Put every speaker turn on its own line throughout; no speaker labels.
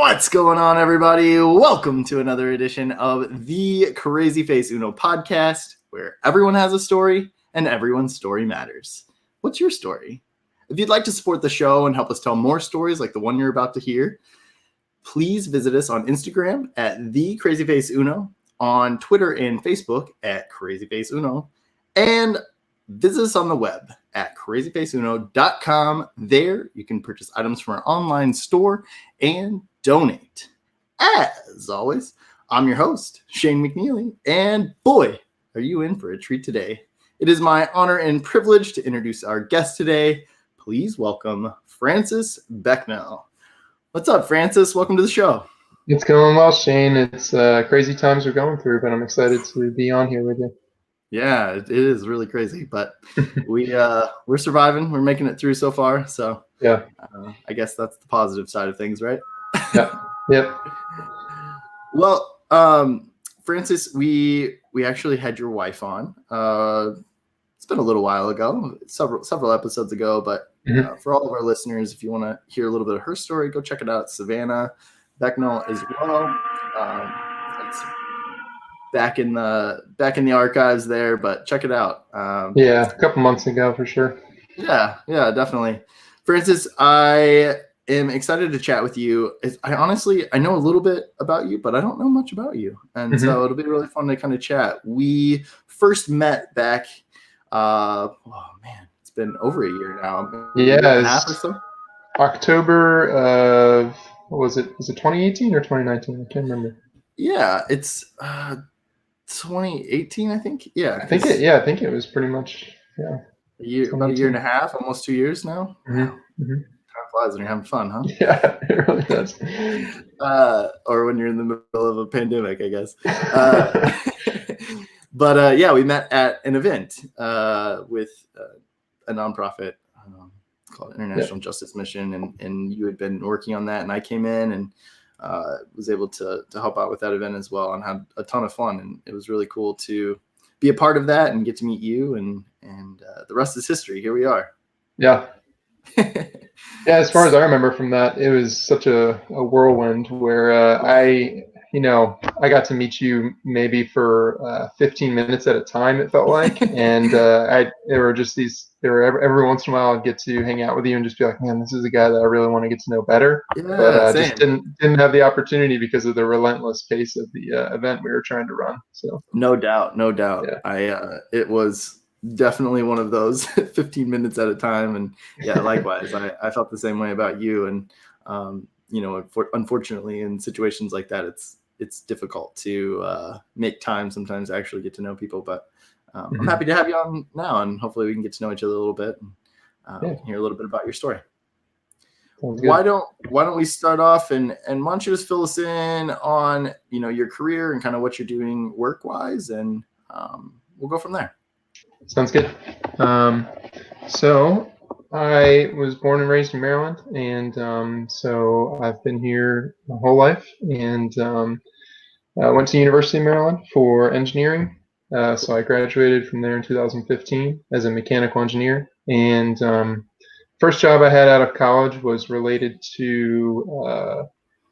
What's going on, everybody? Welcome to another edition of the CrazyFaceUno Podcast, where everyone has a story and everyone's story matters. What's your story? If you'd like to support the show and help us tell more stories like the one you're about to hear, please visit us on Instagram at Thee CrazyFaceUno, on Twitter and Facebook at CrazyFaceUno, and visit us on the web at crazyfaceuno.com. There you can purchase items from our online store and donate. As always, I'm your host, Shane McNeely, and boy, are you in for a treat today. It is my honor and privilege to introduce our guest today. Please welcome Francis Becknell. What's up, Francis? Welcome to the show.
It's going well, Shane. It's crazy times we're going through, but I'm excited to be on here with you.
Yeah, it is really crazy, but we're surviving. We're making it through so far. So
yeah,
I guess that's the positive side of things, right?
Yep.
Well, Francis, we actually had your wife on. It's been a little while ago, several episodes ago, but for all of our listeners, if you want to hear a little bit of her story, go check it out. Savannah Becknell as well. It's back in the archives there, but check it out.
A couple months ago for sure.
Yeah, definitely. Francis, I am excited to chat with you. I know a little bit about you, but I don't know much about you, and so it'll be really fun to kind of chat. We first met back. It's been over a year now.
Yeah,
a year and a half or so.
October of what was it? Was it 2018 or 2019? I can't remember.
Yeah, it's 2018, I think. Yeah,
I think it was pretty much
about a year and a half, almost 2 years now. Wow. Time flies when you're having fun, huh?
Yeah, it really does.
Or when you're in the middle of a pandemic, I guess. But we met at an event with a nonprofit called International Justice Mission, and you had been working on that, and I came in and was able to help out with that event as well, and had a ton of fun, and it was really cool to be a part of that and get to meet you, and the rest is history. Here we are.
Yeah. As far as I remember from that, it was such a whirlwind where I got to meet you maybe for 15 minutes at a time, it felt like. And every once in a while I'd get to hang out with you and just be like, man, this is a guy that I really want to get to know better. But just didn't have the opportunity because of the relentless pace of the event we were trying to run. So
no doubt.
Yeah.
It was definitely one of those 15 minutes at a time, and likewise I felt the same way about you. And unfortunately in situations like that it's difficult to make time sometimes to actually get to know people, but I'm happy to have you on now, and hopefully we can get to know each other a little bit and hear a little bit about your story. Why don't we start off and why don't you just fill us in on your career and kind of what you're doing work wise, and we'll go from there.
Sounds good. So I was born and raised in Maryland, and so I've been here my whole life, and I went to University of Maryland for engineering. So I graduated from there in 2015 as a mechanical engineer, and first job I had out of college was related to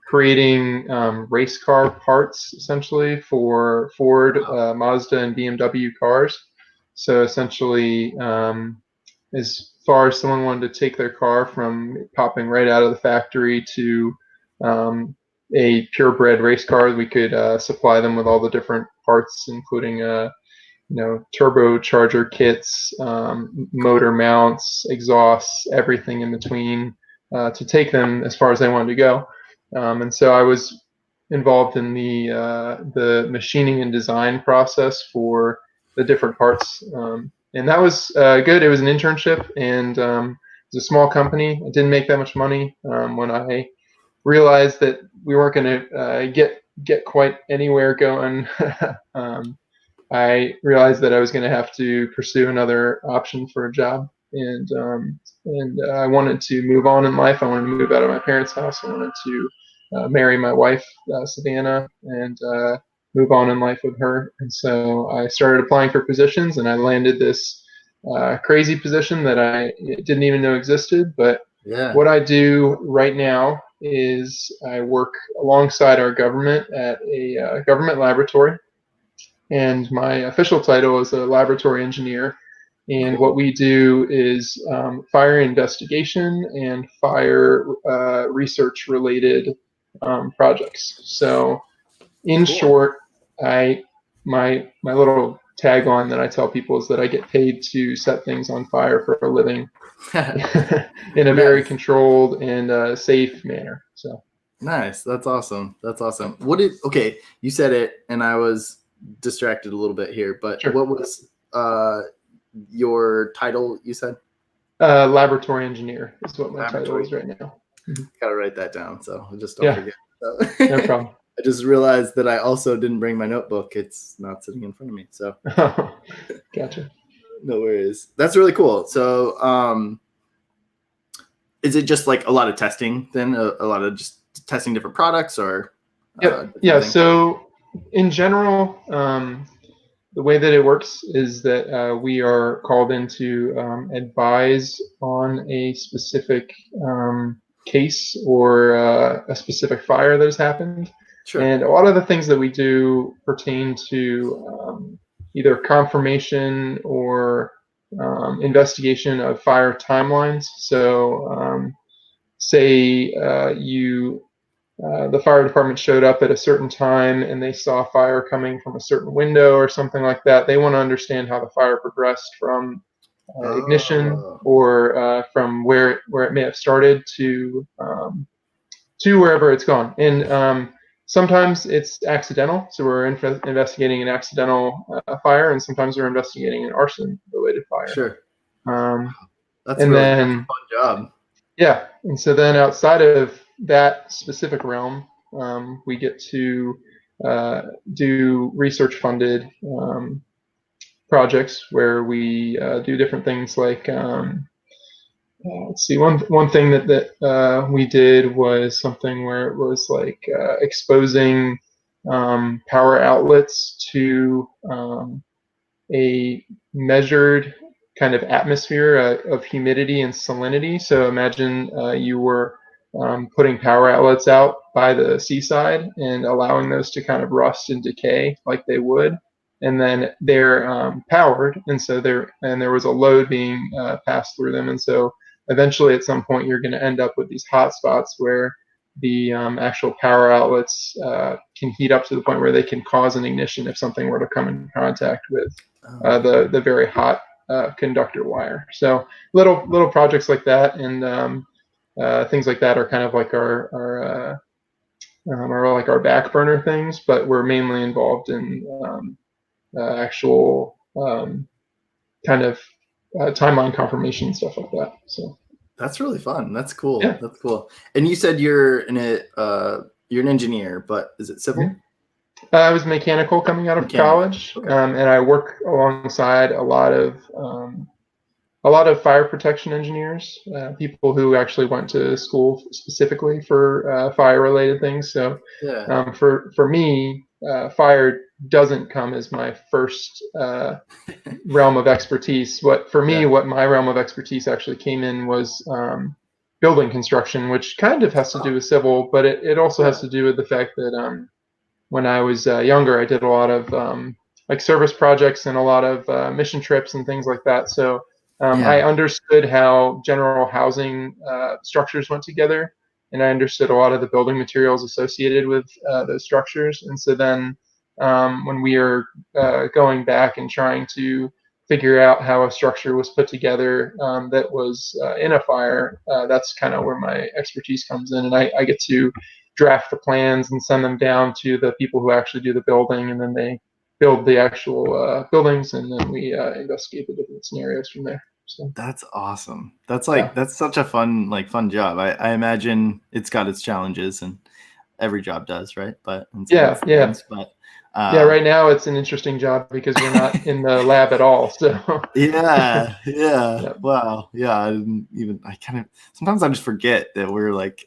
creating race car parts, essentially, for Ford, Mazda, and BMW cars. So essentially, as far as someone wanted to take their car from popping right out of the factory to a purebred race car, we could supply them with all the different parts, including turbocharger kits, motor mounts, exhausts, everything in between, to take them as far as they wanted to go. And so I was involved in the machining and design process for the different parts, and that was good. It was an internship, and it was a small company. It didn't make that much money. When I realized that we weren't going to get quite anywhere going, I realized that I was going to have to pursue another option for a job, and I wanted to move on in life. I wanted to move out of my parents' house. I wanted to marry my wife, Savannah, and move on in life with her. And so I started applying for positions, and I landed this crazy position that I didn't even know existed. But what I do right now is I work alongside our government at a government laboratory, and my official title is a laboratory engineer. And what we do is fire investigation and fire research related projects. So, in short, my little tagline that I tell people is that I get paid to set things on fire for a living in a very controlled and safe manner. So
nice. That's awesome. That's awesome. Okay, you said it and I was distracted a little bit here, but
sure.
What was your title you said?
Laboratory engineer is what my title is right now.
Gotta write that down so I just don't forget. So.
No problem.
I just realized that I also didn't bring my notebook. It's not sitting in front of me. So
gotcha.
No worries. That's really cool. So is it just like a lot of testing then? A lot of just testing different products or
yeah. So in general, the way that it works is that we are called in to advise on a specific case or a specific fire that has happened.
Sure.
And a lot of the things that we do pertain to either confirmation or investigation of fire timelines. So say the fire department showed up at a certain time and they saw fire coming from a certain window or something like that. They want to understand how the fire progressed from ignition or from where it may have started to wherever it's gone. And sometimes it's accidental, so we're investigating an accidental fire, and sometimes we're investigating an arson-related fire.
Sure.
That's a fun
job.
Yeah, and so then outside of that specific realm, we get to do research-funded projects where we do different things like let's see. One thing that we did was something where it was like exposing power outlets to a measured kind of atmosphere of humidity and salinity. So imagine you were putting power outlets out by the seaside and allowing those to kind of rust and decay like they would. And then they're powered, and so there was a load being passed through them, and so eventually at some point you're going to end up with these hot spots where the actual power outlets can heat up to the point where they can cause an ignition if something were to come in contact with the very hot conductor wire. So little projects like that and things like that are kind of like our back burner things, but we're mainly involved in actual kind of timeline confirmation and stuff like that. So
that's really fun. That's cool.
Yeah.
That's cool. And you said you're an engineer, but is it civil?
Mm-hmm. I was mechanical coming out of college, okay. And I work alongside a lot of fire protection engineers, people who actually went to school specifically for fire-related things. So
yeah.
For me, fire doesn't come as my first realm of expertise. What my realm of expertise actually came in was building construction, which kind of has to do with civil, but it also has to do with the fact that when I was younger, I did a lot of like service projects and a lot of mission trips and things like that. So I understood how general housing structures went together, and I understood a lot of the building materials associated with those structures. And so then when we are going back and trying to figure out how a structure was put together that was in a fire, that's kind of where my expertise comes in. And I get to draft the plans and send them down to the people who actually do the building, and then they build the actual buildings, and then we investigate the different scenarios from there. So
that's awesome. That's that's such a fun job. I imagine it's got its challenges, and every job does, right? But
right now it's an interesting job because we're not in the lab at all. So
yeah. Wow. Yeah. Sometimes I just forget that we're like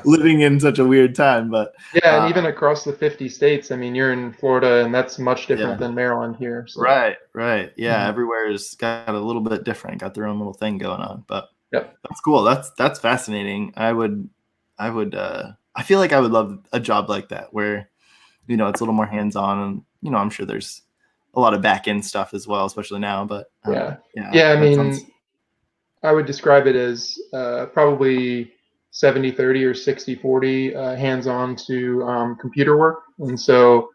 living in such a weird time, but
and even across the 50 states, I mean, you're in Florida, and that's much different than Maryland here. So.
Right. Yeah. Mm-hmm. Everywhere's got a little bit different, got their own little thing going on, but that's cool. That's fascinating. I I feel like I would love a job like that where, it's a little more hands-on, and, I'm sure there's a lot of back end stuff as well, especially now, but
Yeah. I mean,
sounds...
I would describe it as probably 70-30 or 60-40 hands-on to computer work. And so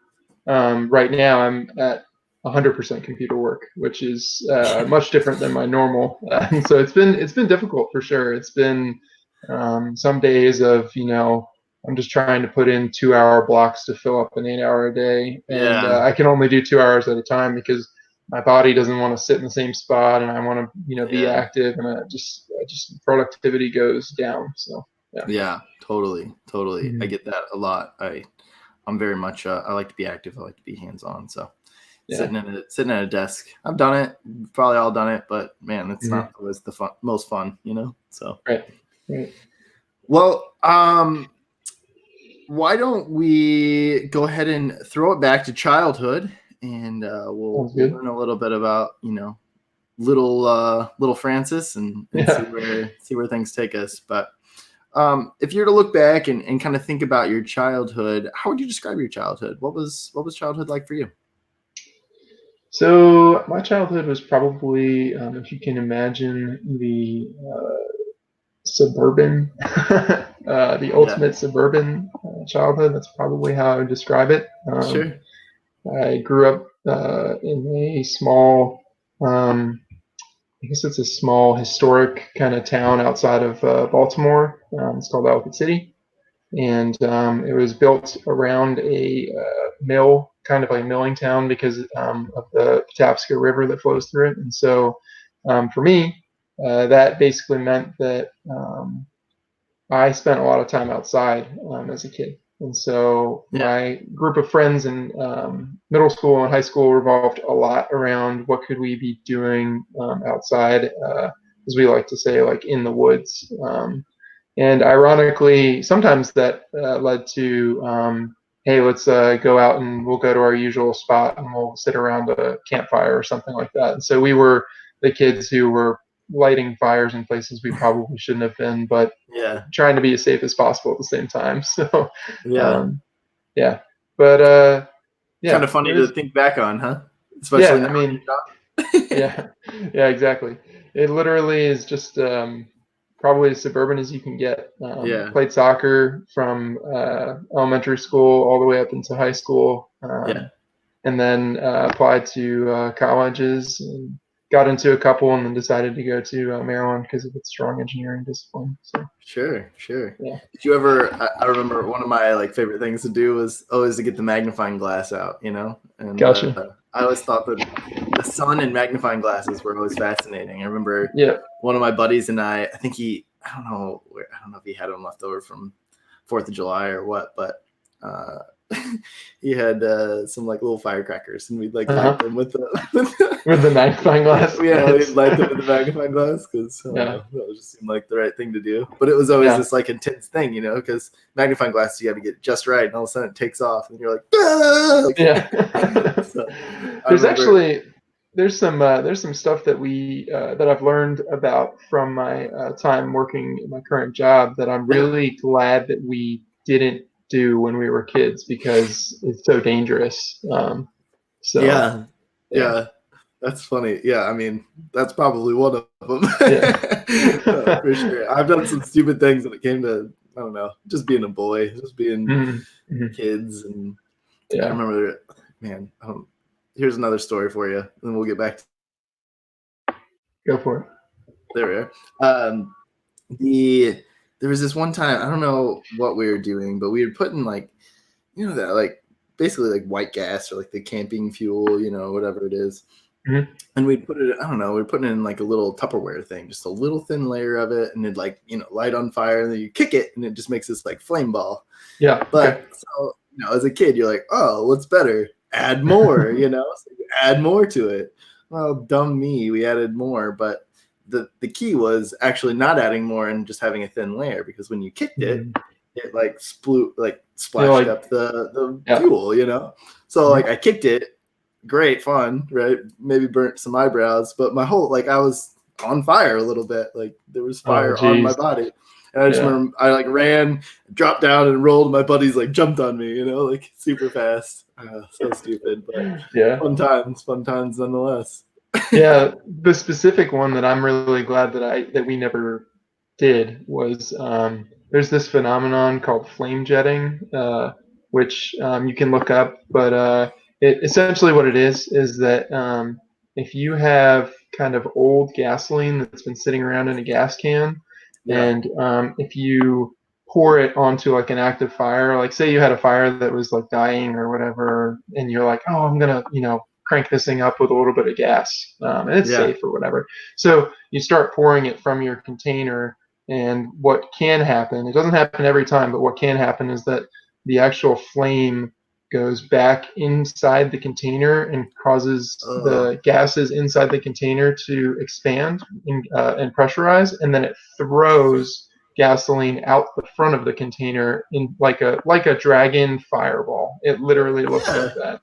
right now I'm at 100% computer work, which is much different than my normal. And so it's been difficult for sure. It's been some days of, I'm just trying to put in 2-hour blocks to fill up an 8-hour a day. And I can only do 2 hours at a time because my body doesn't want to sit in the same spot, and I want to, be active, and I just productivity goes down. So
yeah, totally.
Mm-hmm.
I get that a lot. I'm very much I like to be active. I like to be hands-on. So sitting at a desk, I've done it. Probably all done it, but man, it's not always the most fun, So
right.
Well, why don't we go ahead and throw it back to childhood, and we'll learn a little bit about little Francis and see where things take us. But if you were to look back and kind of think about your childhood, how would you describe your childhood? What was childhood like for you?
So my childhood was probably, if you can imagine, the suburban, the ultimate suburban childhood. That's probably how I would describe it.
Sure.
I grew up in a small, I guess it's a small historic kind of town outside of Baltimore. It's called Ellicott City. And it was built around a mill, kind of a milling town because of the Patapsco River that flows through it. And so for me, that basically meant that I spent a lot of time outside as a kid. And so my group of friends in middle school and high school revolved a lot around what could we be doing outside, as we like to say, like in the woods. And ironically, sometimes that led to, hey, let's go out and we'll go to our usual spot and we'll sit around a campfire or something like that. And so we were the kids who were lighting fires in places we probably shouldn't have been, but trying to be as safe as possible at the same time. So, but
kind of funny to think back on, huh? Especially now.
I mean, exactly. It literally is just probably as suburban as you can get. Played soccer from elementary school all the way up into high school, and then applied to colleges and got into a couple, and then decided to go to Maryland because of its strong engineering discipline. So
sure.
Yeah.
Did you ever? I remember one of my favorite things to do was always to get the magnifying glass out, And
gotcha.
I always thought that the sun and magnifying glasses were always fascinating. I remember one of my buddies and I think I don't know if he had them left over from 4th of July or what, but he had some little firecrackers, and we'd light them with
the magnifying glass.
We'd light them with the magnifying glass because that just seemed like the right thing to do. But it was always this intense thing, because magnifying glasses you got to get it just right, and all of a sudden it takes off, and you're like, ah! So,
there's some stuff that that I've learned about from my time working in my current job that I'm really glad that we didn't do when we were kids because it's so dangerous.
That's funny. I mean, that's probably one of them. For sure. I've done some stupid things when it came to, I don't know, just being a boy, just being kids. And I remember, man, here's another story for you, and then we'll get back to
Go for it.
There we are. There was this one time, I don't know what we were doing, but we were putting that basically white gas or the camping fuel, whatever it is.
Mm-hmm.
And we'd put it, I don't know, we're putting it in a little Tupperware thing, just a little thin layer of it, and it'd light on fire, and then you kick it and it just makes this flame ball.
Yeah.
But so, as a kid, you're like, oh, what's better? Add more, so you add more to it. Well, dumb me, we added more, but the key was actually not adding more and just having a thin layer, because when you kicked it, it splashed up the fuel, So I kicked it, great fun, right? Maybe burnt some eyebrows, but my whole I was on fire a little bit, there was fire on my body. And I just remember I like ran, dropped down, and rolled. And my buddies like jumped on me, like super fast. So stupid, but fun times nonetheless.
Yeah, the specific one that I'm really glad that we never did was there's this phenomenon called flame jetting, which you can look up, but essentially what it is that if you have kind of old gasoline that's been sitting around in a gas can, and if you pour it onto like an active fire, like say you had a fire that was like dying or whatever, and you're like, oh, I'm gonna, crank this thing up with a little bit of gas, and it's safe or whatever. So you start pouring it from your container, and what can happen, it doesn't happen every time, but what can happen is that the actual flame goes back inside the container and causes the gases inside the container to expand and pressurize, and then it throws gasoline out the front of the container in like a dragon fireball. It literally looks like that.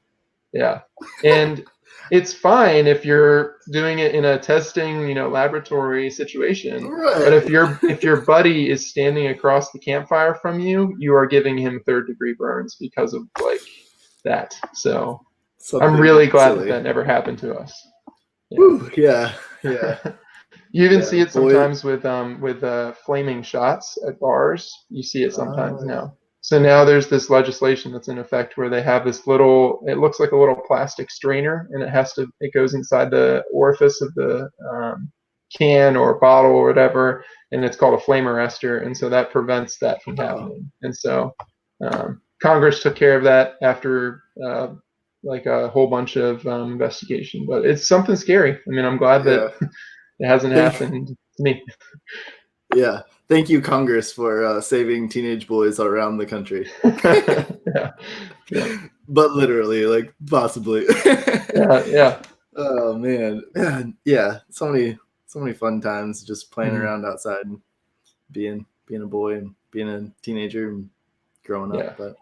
Yeah. And it's fine if you're doing it in a testing, laboratory situation.
Right.
But if your buddy is standing across the campfire from you, you are giving him third-degree burns because of like that. So I'm really glad that never happened to us.
Yeah. Woo, yeah.
You even see it sometimes with flaming shots at bars. You see it sometimes now. So now there's this legislation that's in effect where they have this it looks like a little plastic strainer, and it goes inside the orifice of the can or bottle or whatever, and it's called a flame arrestor, and so that prevents that from happening. And so Congress took care of that after like a whole bunch of investigation, but it's something scary. I mean, I'm glad that it hasn't happened to me.
Yeah. Thank you, Congress, for saving teenage boys around the country.
Yeah.
But literally, like, possibly.
Yeah.
Oh, man. Yeah. So many fun times just playing around outside and being a boy and being a teenager and growing up. But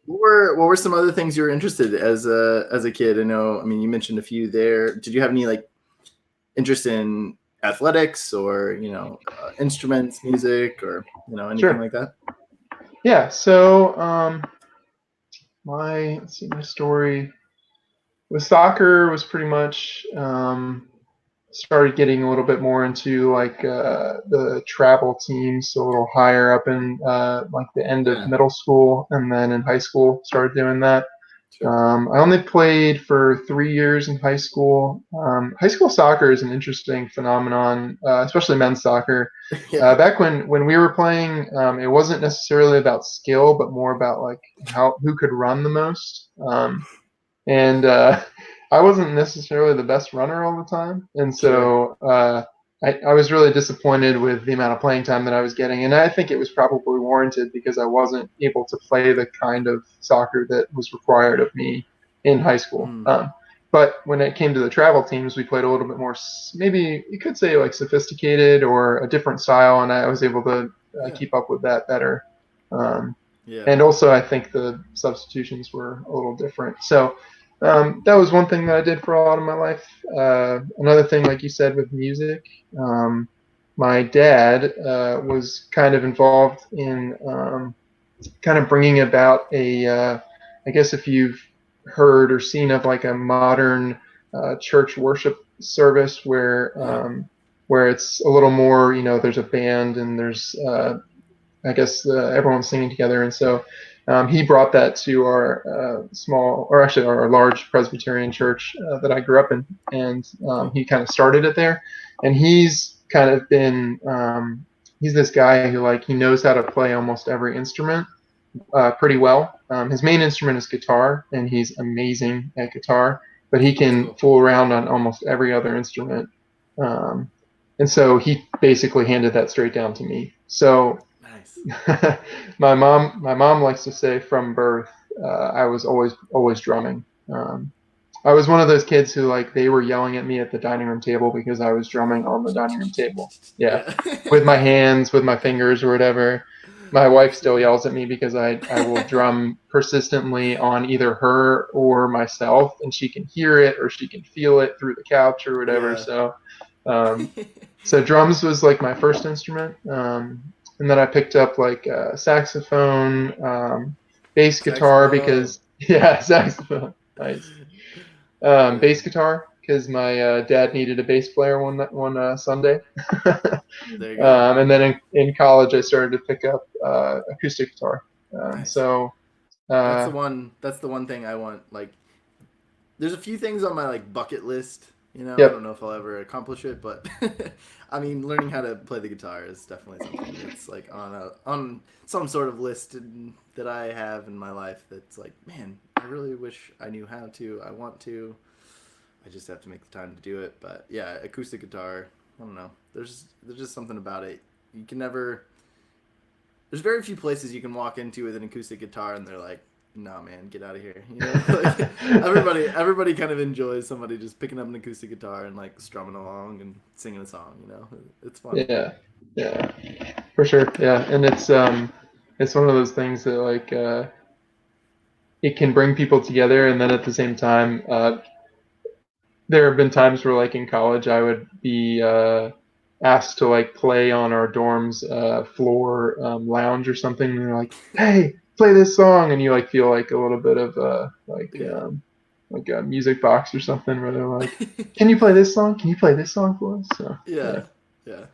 what were some other things you were interested in as a kid? I mean, you mentioned a few there. Did you have any like interest in athletics or instruments, music, or anything like that?
Yeah. So my story with soccer was pretty much started getting a little bit more into like the travel teams, so a little higher up in like the end of middle school, and then in high school started doing that. I only played for 3 years in high school. High school soccer is an interesting phenomenon, especially men's soccer. Back when we were playing, it wasn't necessarily about skill, but more about like who could run the most. And I wasn't necessarily the best runner all the time, and so I was really disappointed with the amount of playing time that I was getting, and I think it was probably warranted because I wasn't able to play the kind of soccer that was required of me in high school. But when it came to the travel teams, we played a little bit more, maybe you could say like sophisticated or a different style, and I was able to keep up with that better. And also I think the substitutions were a little different. So that was one thing that I did for a lot of my life. Another thing, like you said, with music, my dad was kind of involved in kind of bringing about I guess if you've heard or seen of like a modern church worship service where it's a little more, there's a band and there's I guess everyone's singing together, and so he brought that to our our large Presbyterian church that I grew up in, and he kind of started it there. And he's kind of been he's this guy who he knows how to play almost every instrument pretty well. His main instrument is guitar, and he's amazing at guitar, but he can fool around on almost every other instrument. And so he basically handed that straight down to me. So my mom likes to say from birth, I was always drumming. I was one of those kids who they were yelling at me at the dining room table because I was drumming on the dining room table. Yeah. With my hands, with my fingers or whatever. My wife still yells at me because I will drum persistently on either her or myself, and she can hear it or she can feel it through the couch or whatever. So So drums was like my first instrument, and then I picked up like saxophone, bass guitar
Saxophone.
because saxophone, nice.
Yeah.
Bass guitar because my dad needed a bass player one Sunday.
There you go.
And then in college I started to pick up acoustic guitar.
Nice.
So uh,
That's the one thing I want. Like, there's a few things on my like bucket list. You know, I don't
yep,
know if I'll ever accomplish it, but I mean, learning how to play the guitar is definitely something that's like on some sort of list that I have in my life. That's like, man, I really wish I knew how to. I want to. I just have to make the time to do it. But yeah, acoustic guitar. I don't know. There's just something about it. You can never. There's very few places you can walk into with an acoustic guitar and they're like, "Nah, man, get out of here." You know, like, everybody kind of enjoys somebody just picking up an acoustic guitar and like strumming along and singing a song. You know, it's fun.
yeah, yeah, for sure, yeah, and it's one of those things that like it can bring people together, and then at the same time, there have been times where like in college I would be asked to like play on our dorms floor lounge or something, and they're like, "Hey, play this song," and you like feel like a little bit of
Yeah.
like a music box or something where they're like, "Can you play this song? Can you play this song for us?" So
Yeah.
yeah,
Yeah.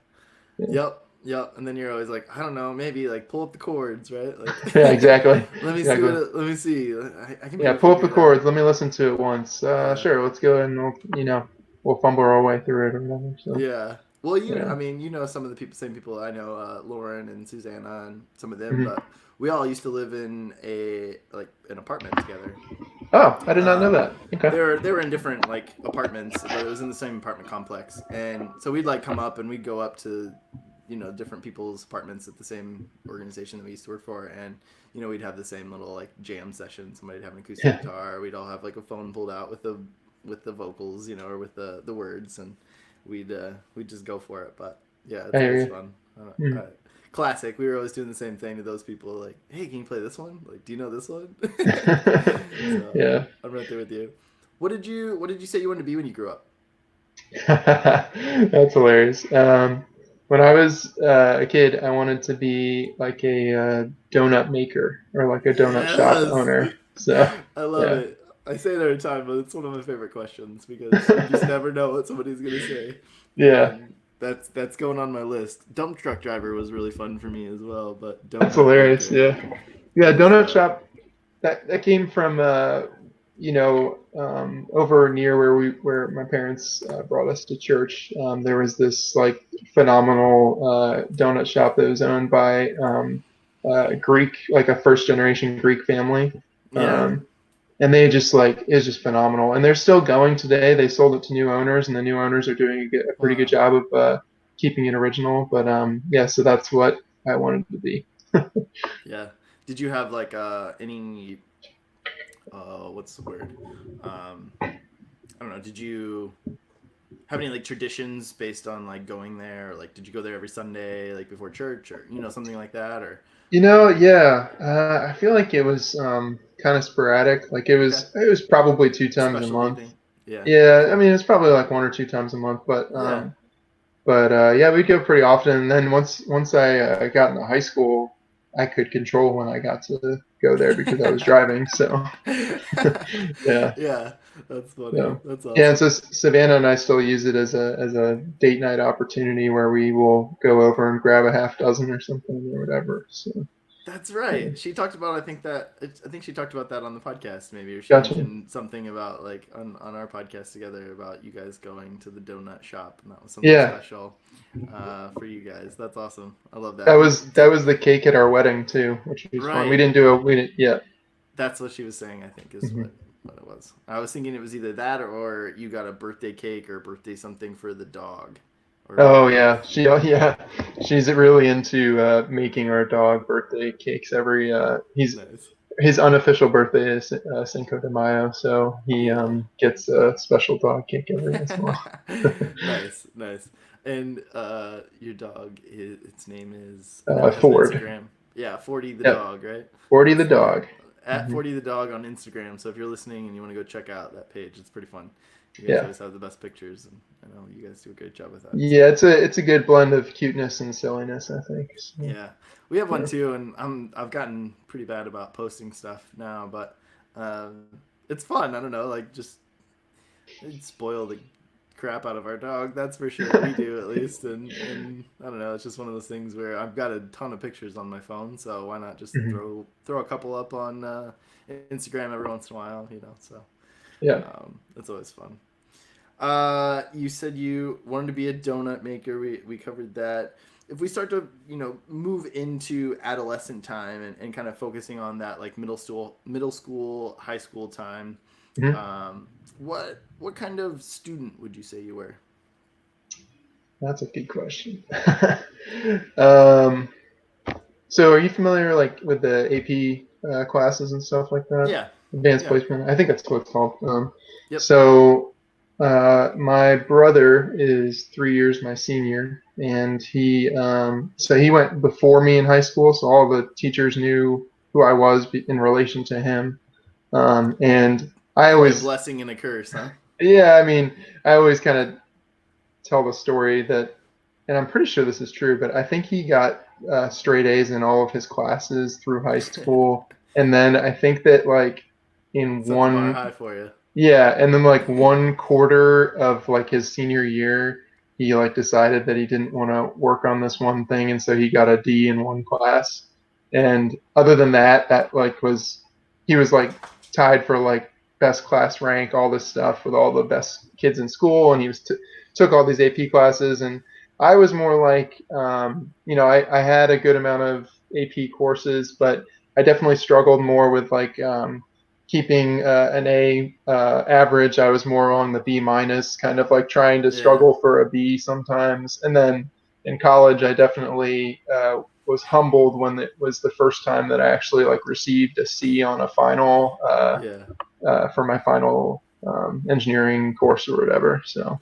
yeah,
Yep. Yep. And then you're always like, I don't know, maybe like pull up the chords, right? Like,
yeah, exactly,
let me see
exactly.
let me see. I can
Yeah,
maybe
pull up
figure
the
it out.
chords. Let me listen to it once.
Yeah.
Sure, let's go and we'll fumble our way through it or whatever. So
Yeah. Well,
yeah.
I mean, you know, some of the same people I know, Lauren and Susanna and some of them,
Hmm.
but we all used to live in an apartment together.
Oh, I did not know
Um,
that. Okay.
they were in different like apartments, but it was in the same apartment complex, and so we'd like come up and we'd go up to, you know, different people's apartments at the same organization that we used to work for, and you know, we'd have the same little like jam session. Somebody'd have an acoustic
Yeah.
guitar. We'd all have like a phone pulled out with the vocals, you know, or with the words, and we'd just go for it. But yeah,
I
it's
hear
always
you.
fun.
Mm.
Classic. We were always doing the same thing to those people. Like, hey, can you play this one? Like, do you know this one? So
Yeah.
I'm right there with you. What did you say you wanted to be when you grew up?
That's hilarious. When I was a kid, I wanted to be like a donut maker or like a donut shop
Yes,
owner. So,
I love
yeah.
it. I say it every time, but it's one of my favorite questions because you just never know what somebody's gonna say,
Yeah,
and that's going on my list. Dump truck driver was really fun for me as well, but
that's
donut
hilarious.
maker
Yeah. Yeah,
is
donut shop. That came from over near where my parents brought us to church. There was this like phenomenal donut shop that was owned by Greek, like a first generation Greek family.
yeah.
Um, and they just like it's just phenomenal, and they're still going today. They sold it to new owners, and the new owners are doing a pretty good
Wow.
job of keeping it original. But yeah, so that's what I wanted to be.
Yeah. Did you have like any what's the word? I don't know. Did you have any like traditions based on like going there, or like did you go there every Sunday like before church, or you know, something like that, or
Yeah, I feel like it was kind of sporadic. Like
okay,
it was probably two times a
specialty
month.
thing? Yeah,
Yeah, I
cool.
mean it's probably like one or two times a month, but
Yeah.
yeah, we'd go pretty often. And then once I got into high school, I could control when I got to go there because I was driving. So yeah,
Yeah, that's funny.
so
That's
yeah. And
awesome.
so Savannah and I still use it as a date night opportunity where we will go over and grab a half dozen or something or whatever. So
That's
yeah,
right. She talked about. I think she talked about that on the podcast, maybe, or she
gotcha.
mentioned something about like on our podcast together about you guys going to the donut shop, and that was something
Yeah.
special for you guys. That's awesome. I love
That
that.
was that was the cake at our wedding too, which was fun.
Right.
We didn't yeah.
That's what she was saying. I think is
Hmm.
what it was. I was thinking it was either that or you got a birthday cake or birthday something for the dog, or
Oh
maybe
yeah, she's really into making our dog birthday cakes. Every he's
nice.
his unofficial birthday is Cinco de Mayo, so he
Yeah.
gets a special dog cake every once in a while.
Nice, nice. And your dog, its name is, I know it has an
Ford.
Instagram. Yeah, 40 the
Yep,
dog, right?
40 the
So
dog.
at
Hmm.
40 the dog on Instagram. So if you're listening and you want to go check out that page, it's pretty fun. You guys always have the best pictures, and I know you guys do a great job with that.
Yeah, it's a good blend of cuteness and silliness, I think. So,
yeah, we have one too, and I've gotten pretty bad about posting stuff now, but it's fun. I don't know, like just it'd spoil the crap out of our dog, that's for sure. We do, at least, and I don't know, it's just one of those things where I've got a ton of pictures on my phone, so why not just throw a couple up on Instagram every once in a while, so
yeah.
it's always fun. You said you wanted to be a donut maker. We covered that. If we start to move into adolescent time and kind of focusing on that, like middle school, high school time, what kind of student would you say you were?
That's a good question. So are you familiar with the AP classes and stuff like that?
Yeah.
Advanced placement. I think that's what it's called.
Yep.
So my brother is 3 years my senior, and he went before me in high school, so all the teachers knew who I was in relation to him. And I always
a blessing and a curse, huh?
Yeah, I mean, I always kind of tell the story that, and I'm pretty sure this is true, but I think he got straight A's in all of his classes through high school, and then I think that in
set the bar high for you.
Yeah, and then 1/4 of his senior year, he decided that he didn't want to work on this one thing, and so he got a D in one class. And other than that, he was tied for best class rank, all this stuff with all the best kids in school, and he was took all these AP classes, and I was more I had a good amount of AP courses, but I definitely struggled more with keeping an A average. I was more on the B minus, kind of trying to struggle for a B sometimes. And then in college, I definitely was humbled when it was the first time that I actually received a C on a final for my final engineering course or whatever. So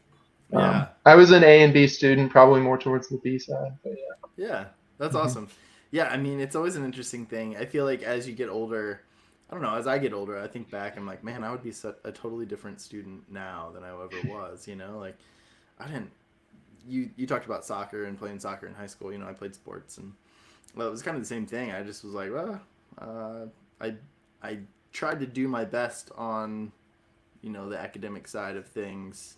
I was an A and B student, probably more towards the B side. But
yeah, that's awesome. Yeah, I mean, it's always an interesting thing. I feel like as you get older, I don't know, as I get older, I think back, I'm like, man, I would be a totally different student now than I ever was, I didn't, you talked about soccer and playing soccer in high school, I played sports, and well, it was kind of the same thing. I just was like, well, I tried to do my best on, the academic side of things,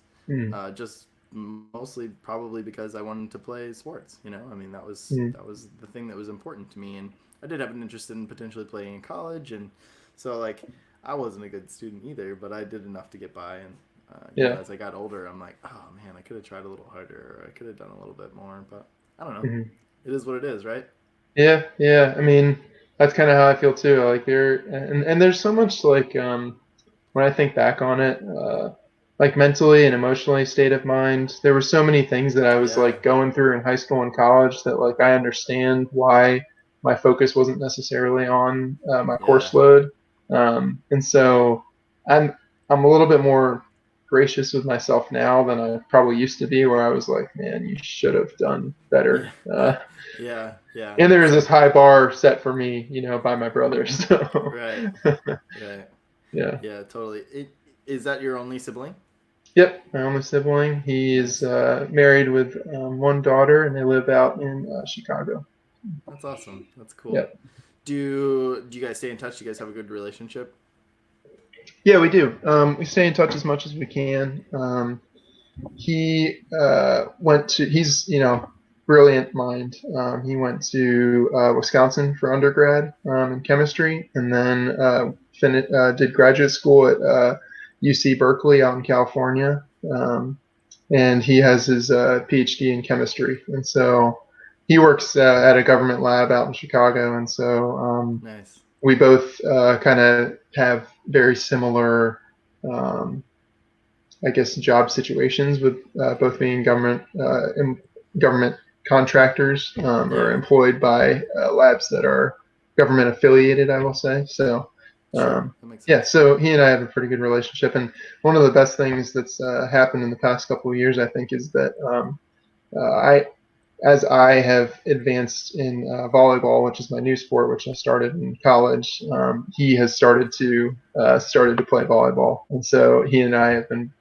just mostly probably because I wanted to play sports, I mean, that was the thing that was important to me, and I did have an interest in potentially playing in college, and so I wasn't a good student either, but I did enough to get by, and as I got older, I'm like, oh man, I could have tried a little harder, or I could have done a little bit more, but I don't know. It is what it is, right?
Yeah. I mean, that's kind of how I feel too. And there's so much when I think back on it, mentally and emotionally, state of mind. There were so many things that I was going through in high school and college that I understand why my focus wasn't necessarily on my course load. And so I'm a little bit more gracious with myself now than I probably used to be, where I was like, man, you should have done better.
Yeah.
And there was this high bar set for me, by my brothers. So.
Right. Yeah, totally. Is that your only sibling?
Yep, my only sibling. He is married with one daughter, and they live out in Chicago.
That's awesome. That's cool.
Yep.
Do you guys stay in touch? Do you guys have a good relationship?
Yeah, we do. We stay in touch as much as we can. He he's brilliant mind. He went to Wisconsin for undergrad in chemistry, and then did graduate school at UC Berkeley out in California. And he has his PhD in chemistry, and so he works at a government lab out in Chicago, and so
nice.
We both kind of have very similar, I guess, job situations, with both being government contractors or employed by labs that are government affiliated, I will say. So. So he and I have a pretty good relationship, and one of the best things that's happened in the past couple of years, I think, is that as I have advanced in volleyball, which is my new sport, which I started in college, he has started to play volleyball, and so he and I have been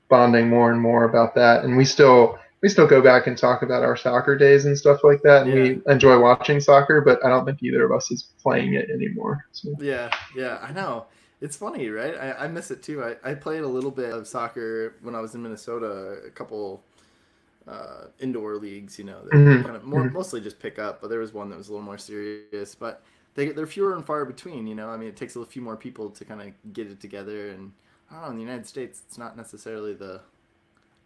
bonding more and more about that. And we still go back and talk about our soccer days and stuff like that. And we enjoy watching soccer, but I don't think either of us is playing it anymore. So.
Yeah, I know. It's funny, right? I miss it too. I played a little bit of soccer when I was in Minnesota, a couple indoor leagues, that kind of mostly just pick up, but there was one that was a little more serious. But they're fewer and far between, I mean, it takes a few more people to kind of get it together. And I don't know, in the United States, it's not necessarily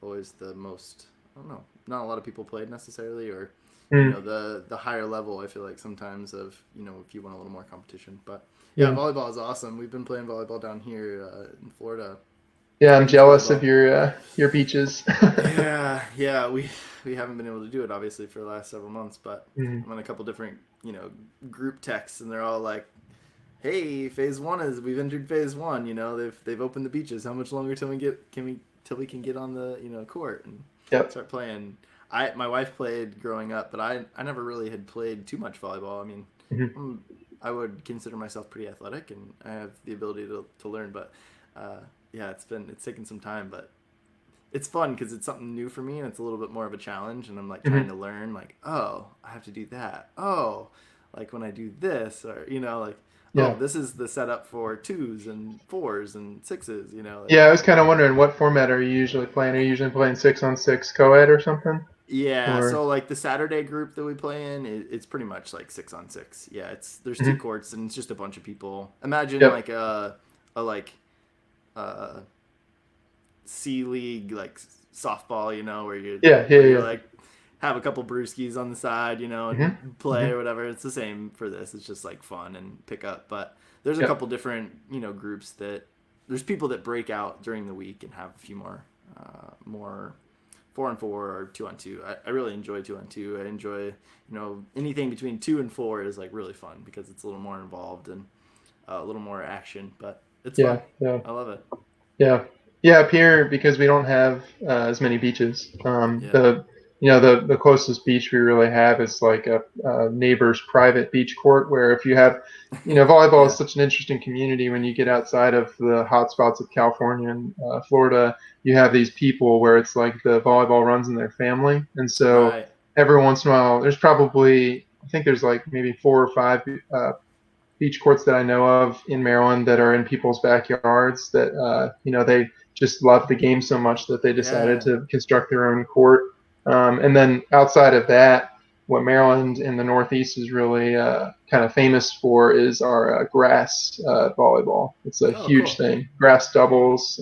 always the most, I don't know, not a lot of people played necessarily, or the higher level. I feel like sometimes of if you want a little more competition. But yeah, volleyball is awesome. We've been playing volleyball down here in Florida.
Yeah, I'm jealous of your beaches.
yeah, we haven't been able to do it obviously for the last several months, but I'm on a couple different group texts, and they're all like, "Hey, we've entered phase 1. They've opened the beaches. How much longer till we can get on the court and start playing?" My wife played growing up, but I never really had played too much volleyball. I mean, I would consider myself pretty athletic, and I have the ability to learn, but yeah, it's taken some time, but it's fun because it's something new for me, and it's a little bit more of a challenge, and I'm like trying to learn, like, oh, I have to do that. Oh, like when I do this, or oh, this is the setup for 2s and 4s and 6s,
Yeah, I was kind of wondering, what format are you usually playing? Are you usually playing 6-on-6 co-ed or something?
Yeah, so like the Saturday group that we play in, it's pretty much like 6-on-6. Yeah, there's 2 courts, and it's just a bunch of people. Imagine like a C League like softball, where you're like have a couple brewskis on the side, and play or whatever. It's the same for this. It's just like fun and pick up. But there's a couple different groups there's people that break out during the week and have a few more 4-on-4 or 2-on-2. I really enjoy 2-on-2. I enjoy anything between 2 and 4 is like really fun because it's a little more involved and a little more action. But it's fun.
Yeah.
I love it.
Yeah, up here, because we don't have as many beaches. The closest beach we really have is like a neighbor's private beach court, where if you have, volleyball is such an interesting community. When you get outside of the hot spots of California and Florida, you have these people where it's like the volleyball runs in their family. And so every once in a while, I think there's like maybe 4 or 5 beach courts that I know of in Maryland that are in people's backyards that, they just love the game so much that they decided to construct their own court. And then outside of that, what Maryland in the Northeast is really kind of famous for is our grass volleyball. It's a huge thing. Grass doubles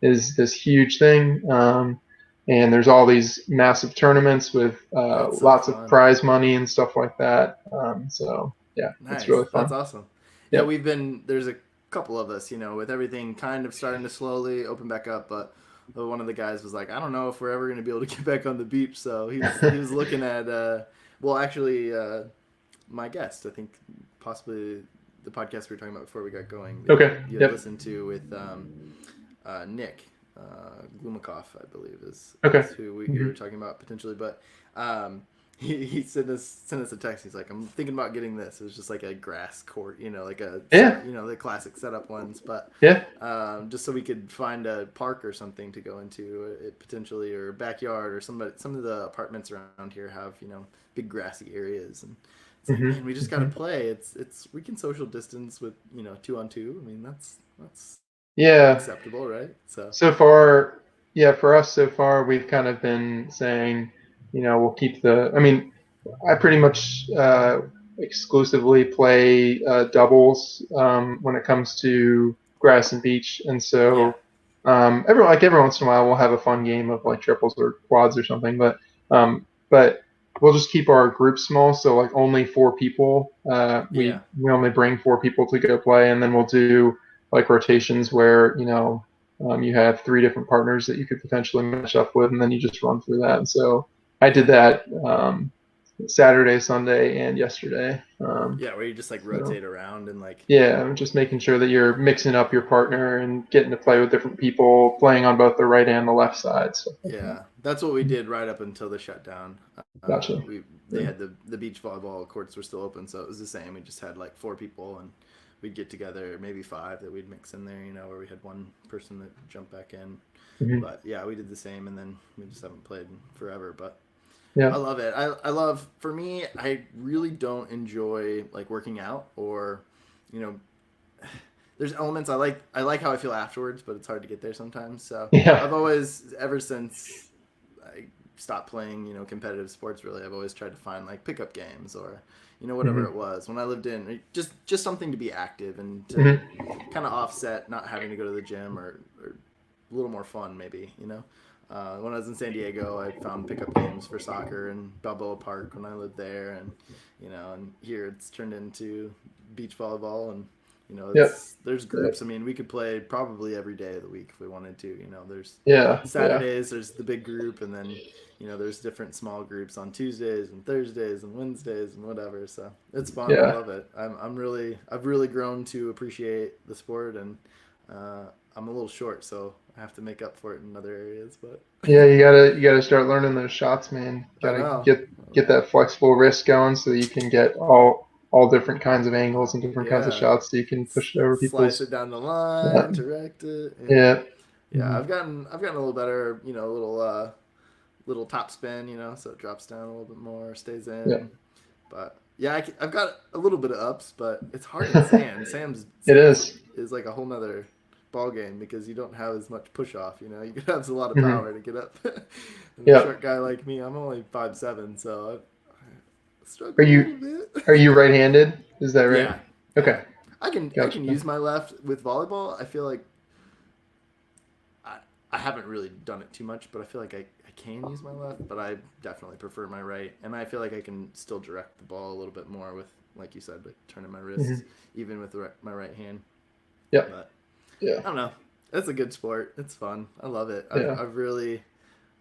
is this huge thing. And there's all these massive tournaments with lots of prize money and stuff like that. It's really fun.
That's awesome. Yeah, there's a couple of us, with everything kind of starting to slowly open back up, but one of the guys was like, I don't know if we're ever going to be able to get back on the beach. So he was looking at, my guest, I think possibly the podcast we were talking about before we got going. You had listened to with Nick Glumakoff, I believe is who you were talking about potentially. But he sent us a text. He's like, I'm thinking about getting this. It was just like a grass court, like the classic setup ones, but just so we could find a park or something to go into, potentially, or backyard, or some of the apartments around here have big grassy areas, and it's like, man, we just gotta play. We can social distance with 2-on-2. I mean, that's acceptable, right?
So far, for us so far, we've kind of been saying, we'll keep I pretty much exclusively play doubles when it comes to grass and beach. And so every once in a while we'll have a fun game of like triples or quads or something, but we'll just keep our group small. So like only 4 people, we only bring 4 people to go play, and then we'll do like rotations where, you have 3 different partners that you could potentially match up with, and then you just run through that. And so I did that Saturday, Sunday, and yesterday.
Where you just like rotate around and like.
Yeah, just making sure that you're mixing up your partner and getting to play with different people, playing on both the right and the left sides.
That's what we did right up until the shutdown.
Gotcha.
they had the beach volleyball courts were still open, so it was the same. We just had like 4 people, and we'd get together, maybe 5 that we'd mix in there, where we had one person that jumped back in. Mm-hmm. But yeah, we did the same, and then we just haven't played in forever. But yeah, I love it. I love, for me, I really don't enjoy like working out, or there's elements I like how I feel afterwards, but it's hard to get there sometimes. So yeah. I've always, ever since I stopped playing, competitive sports, really, I've always tried to find like pickup games or whatever mm-hmm. it was when I lived in, just something to be active and to mm-hmm. kind of offset not having to go to the gym, or a little more fun maybe. When I was in San Diego, I found pickup games for soccer in Balboa Park when I lived there, and and here it's turned into beach volleyball, and there's groups. I mean, we could play probably every day of the week if we wanted to. There's Saturdays, there's the big group, and then there's different small groups on Tuesdays and Thursdays and Wednesdays and whatever. So it's fun. Yeah. I love it. I've really grown to appreciate the sport, and I'm a little short, so I have to make up for it in other areas. But
yeah, you gotta start learning those shots, man. Gotta get that flexible wrist going so that you can get all different kinds of angles and different kinds of shots, so you can push it over people.
Slice it down the line, direct it. And yeah. I've gotten a little better. Little top spin. So it drops down a little bit more, stays in. Yeah. But yeah, I've got a little bit of ups, but it's hard in sand. Sam's is like a whole nother ball game, because you don't have as much push off. You could have a lot of power mm-hmm. to get up. And a short guy like me, I'm only 5'7", so I struggle a little bit.
Are you right-handed? Is that right?
Yeah.
Okay.
I can use my left with volleyball. I feel like I haven't really done it too much, but I feel like I can use my left, but I definitely prefer my right, and I feel like I can still direct the ball a little bit more with, like you said, like turning my wrists, mm-hmm. even with my right hand.
Yeah.
But yeah, I don't know. It's a good sport. It's fun. I love it. Yeah.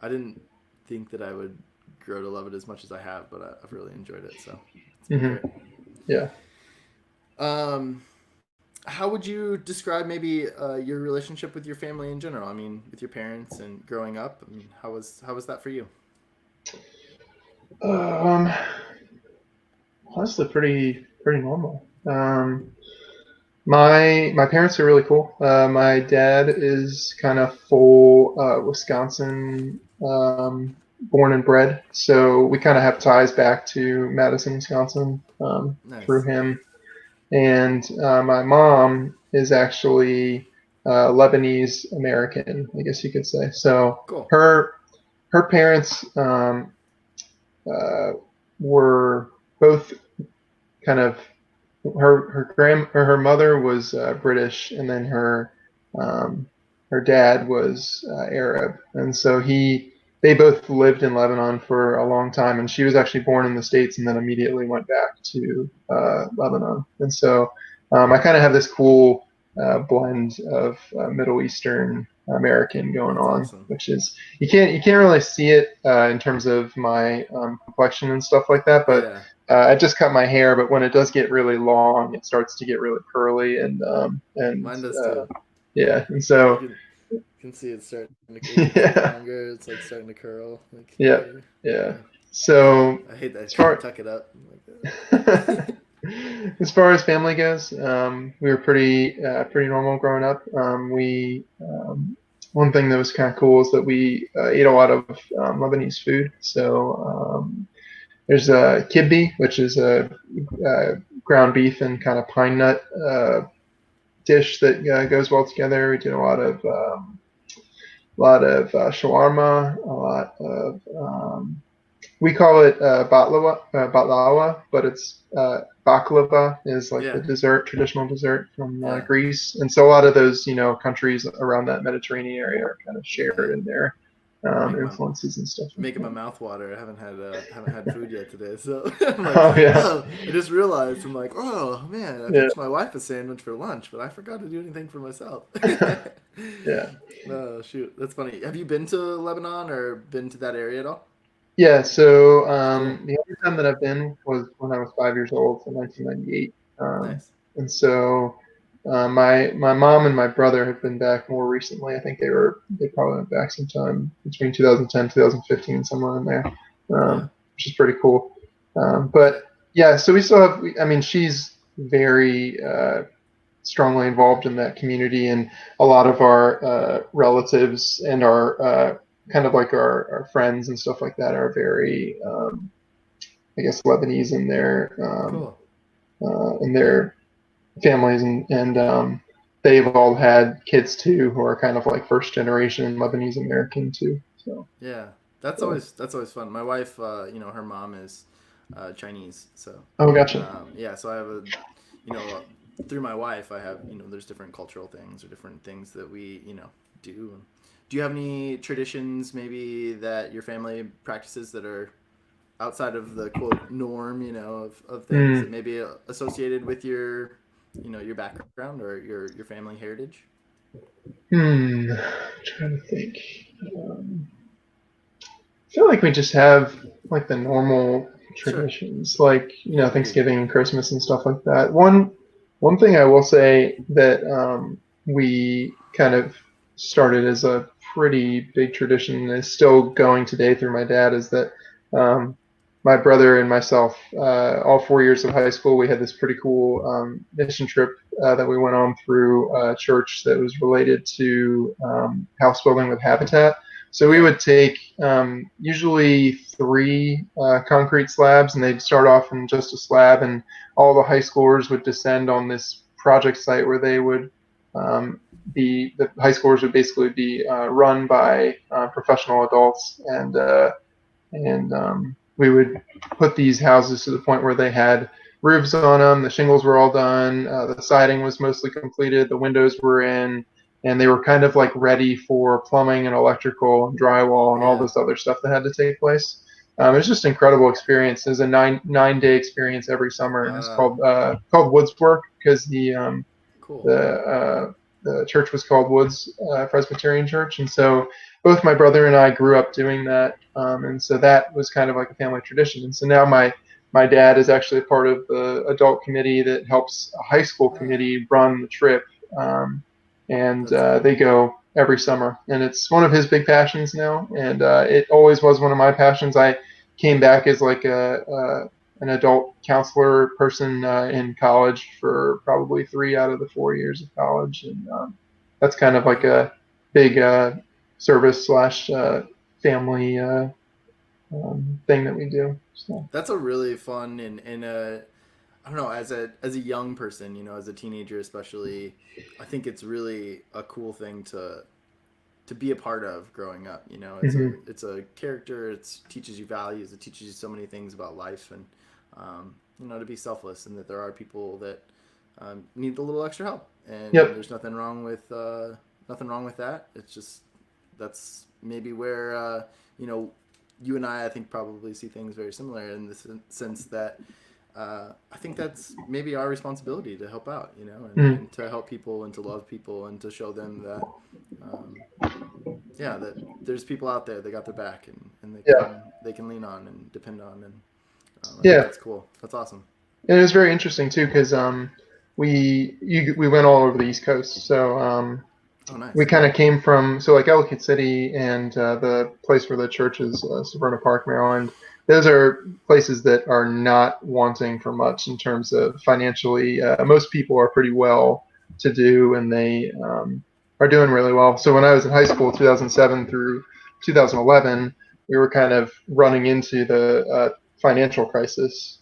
I didn't think that I would grow to love it as much as I have, but I've really enjoyed it. So it's been
mm-hmm. great.
Yeah. How would you describe maybe your relationship with your family in general? I mean, with your parents and growing up. I mean, how was that for you?
Honestly, pretty normal. My parents are really cool. My dad is kind of full Wisconsin born and bred, so we kind of have ties back to Madison, Wisconsin
nice.
Through him. And my mom is actually Lebanese American, I guess you could say. So
cool.
Her parents were both kind of, her mother was British, and then her dad was Arab, and so they both lived in Lebanon for a long time, and she was actually born in the States and then immediately went back to Lebanon. And so I kind of have this cool blend of Middle Eastern American going on, awesome. Which is, you can't really see it in terms of my complexion and stuff like that, but yeah. I just cut my hair, but when it does get really long, it starts to get really curly, and
mine does too.
Yeah, and so
you can see it starting to get longer. It's like starting to curl. Like,
yeah. So
I hate that. Tuck it up like that.
As far as family goes, we were pretty normal growing up. One thing that was kind of cool is that we ate a lot of Lebanese food. So there's a kibbe, which is a ground beef and kind of pine nut dish that goes well together. We did a lot of shawarma, a lot of we call it baklava, but it's baklava is like the dessert, traditional dessert from Greece, and so a lot of those countries around that Mediterranean area are kind of shared in their influences and stuff.
Making my mouth water. I haven't had food yet today, so I'm like, I just realized, I'm like, oh man, I fixed my wife a sandwich for lunch, but I forgot to do anything for myself.
Yeah.
Oh shoot, that's funny. Have you been to Lebanon or been to that area at all?
Yeah, so the only time that I've been was when I was 5 years old, in 1998.
Nice.
And so my mom and my brother have been back more recently. I think they probably went back sometime between 2010 2015, somewhere in there, which is pretty cool. But yeah, so we still have. I mean, she's very strongly involved in that community, and a lot of our relatives and our kind of like our friends and stuff like that are very, I guess, Lebanese
Cool.
in their families, and they've all had kids too who are kind of like first generation Lebanese American too. So
Yeah, that's
yeah.
always fun. My wife, her mom is Chinese, so
Oh, gotcha.
yeah. So I have through my wife, I have there's different cultural things or different things that we do. Do you have any traditions maybe that your family practices that are outside of the quote norm, of things that
Mm,
maybe associated with your background or your family heritage?
trying to think. Um, I feel like we just have like the normal
Sure.
traditions, like
Yeah, we do.
Thanksgiving and Christmas and stuff like that. One thing I will say that we kind of started as a pretty big tradition and is still going today through my dad is that um, my brother and myself, all 4 years of high school, we had this pretty cool mission trip that we went on through a church that was related to house building with Habitat. So we
Yeah.
would take usually three concrete slabs, and they'd start off in just a slab, and all the high schoolers would descend on this project site where they would the high schoolers would basically be run by professional adults, and we would put these houses to the point where they had roofs on them, the shingles were all done, the siding was mostly completed, the windows were in, and they were kind of like ready for plumbing and electrical and drywall and all
Yeah.
this other stuff that had to take place. It was just an incredible experience. It was a nine day experience every summer, and it's
Wow.
called Woods Work because
Cool.
the church was called Woods Presbyterian Church, and so both my brother and I grew up doing that, and so that was kind of like a family tradition. And so now my dad is actually a part of the adult committee that helps a high school
Ah,
committee run the trip, and
that's cool.
they go every summer, and it's one of his big passions now, and it always was one of my passions. I came back as like an adult counselor person in college for probably 3 out of the 4 years of college, and that's kind of like
Wow.
a big service slash family thing that we do. So.
That's a really fun and I don't know, as a young person, as a teenager especially, I think it's really a cool thing to be a part of growing up.
Hmm.
It's a character. It teaches you values. It teaches you so many things about life, and to be selfless, and that there are people that need a little extra help, and
Yep.
there's nothing wrong with that. It's just that's maybe where you know you and I think probably see things very similar in the sense that I think that's maybe our responsibility to help out,
Mm.
and to help people and to love people and to show them that um, yeah, that there's people out there that got their back, and
Yeah.
they can lean on and depend on, and I think
Yeah.
that's cool. That's awesome.
And it was very interesting too because we went all over the East Coast, so
Oh,
we
nice.
kind of came from so like Ellicott City and the place where the church is, Severna Park, Maryland. Those are places that are not wanting for much in terms of financially. Most people are pretty well to do, and they are doing really well. So when I was in high school, 2007 through 2011, we were kind of running into the financial crisis.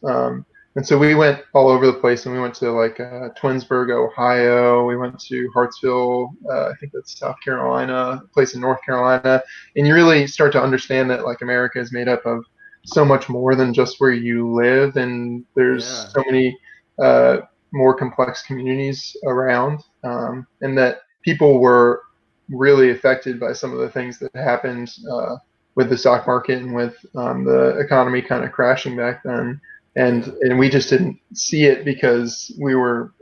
And so we went all over the place, and we went to like Twinsburg, Ohio. We went to Hartsville, I think that's South Carolina, a place in North Carolina. And you really start to understand that like America is made up of so much more than just where you live, and there's
Yeah,
so many uh, more complex communities around, and that people were really affected by some of the things that happened with the stock market and with the economy kind of crashing back then, and
yeah,
and we just didn't see it because we were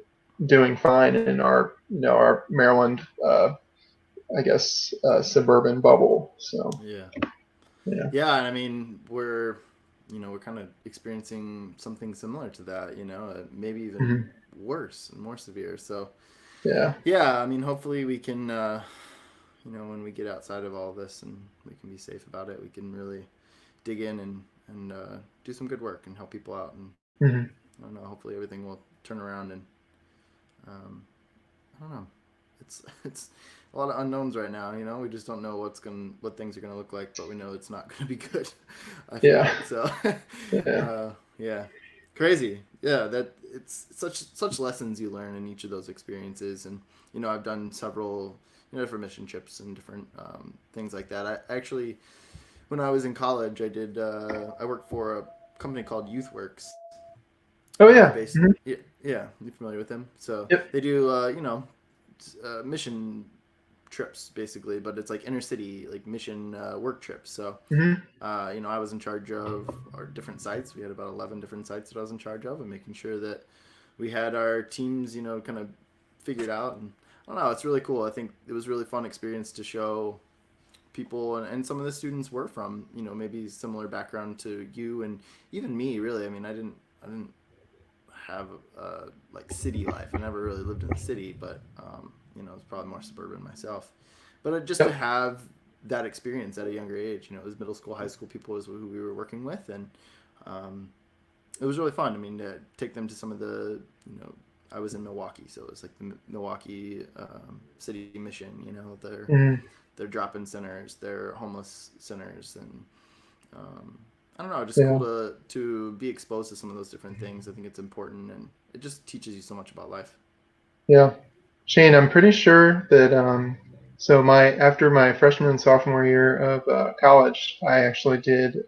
doing fine in our our Maryland I guess suburban bubble. So
yeah,
yeah.
yeah. And I mean, we're kind of experiencing something similar to that. Maybe even
Hmm.
worse and more severe. So
Yeah.
yeah, I mean, hopefully we can. When we get outside of all this and we can be safe about it, we can really dig in and do some good work and help people out. And
Mm-hmm.
I don't know, hopefully everything will turn around. And I don't know, it's a lot of unknowns right now. We just don't know what things are gonna look like, but we know it's not gonna be good. I feel
Yeah.
like so.
Yeah.
Yeah, crazy. Yeah, that it's such lessons you learn in each of those experiences. And I've done several different mission trips and different things like that. I actually, when I was in college, I worked for a company called YouthWorks.
Oh yeah.
Based,
Mm-hmm.
yeah, you familiar with them? So
Yep.
they do mission trips basically, but it's like inner city like mission work trips. So
Mm-hmm.
I was in charge of our different sites. We had about 11 different sites that I was in charge of, and making sure that we had our teams, kind of figured out. And I don't know, it's really cool. I think it was a really fun experience to show people, and some of the students were from, maybe similar background to you and even me, really. I mean, I didn't have like city life. I never really lived in the city, but I was probably more suburban myself. But just to
Yep.
have that experience at a younger age, it was middle school, high school people was who we were working with, and um, it was really fun. I mean, to take them to some of the, I was in Milwaukee, so it was like the Milwaukee city mission.
Mm-hmm.
Their drop-in centers, their homeless centers, and I don't know, just cool
Yeah.
to be exposed to some of those different things. I think it's important, and it just teaches you so much about life.
Yeah. Shane, I'm pretty sure that so my after my freshman and sophomore year of college, I actually did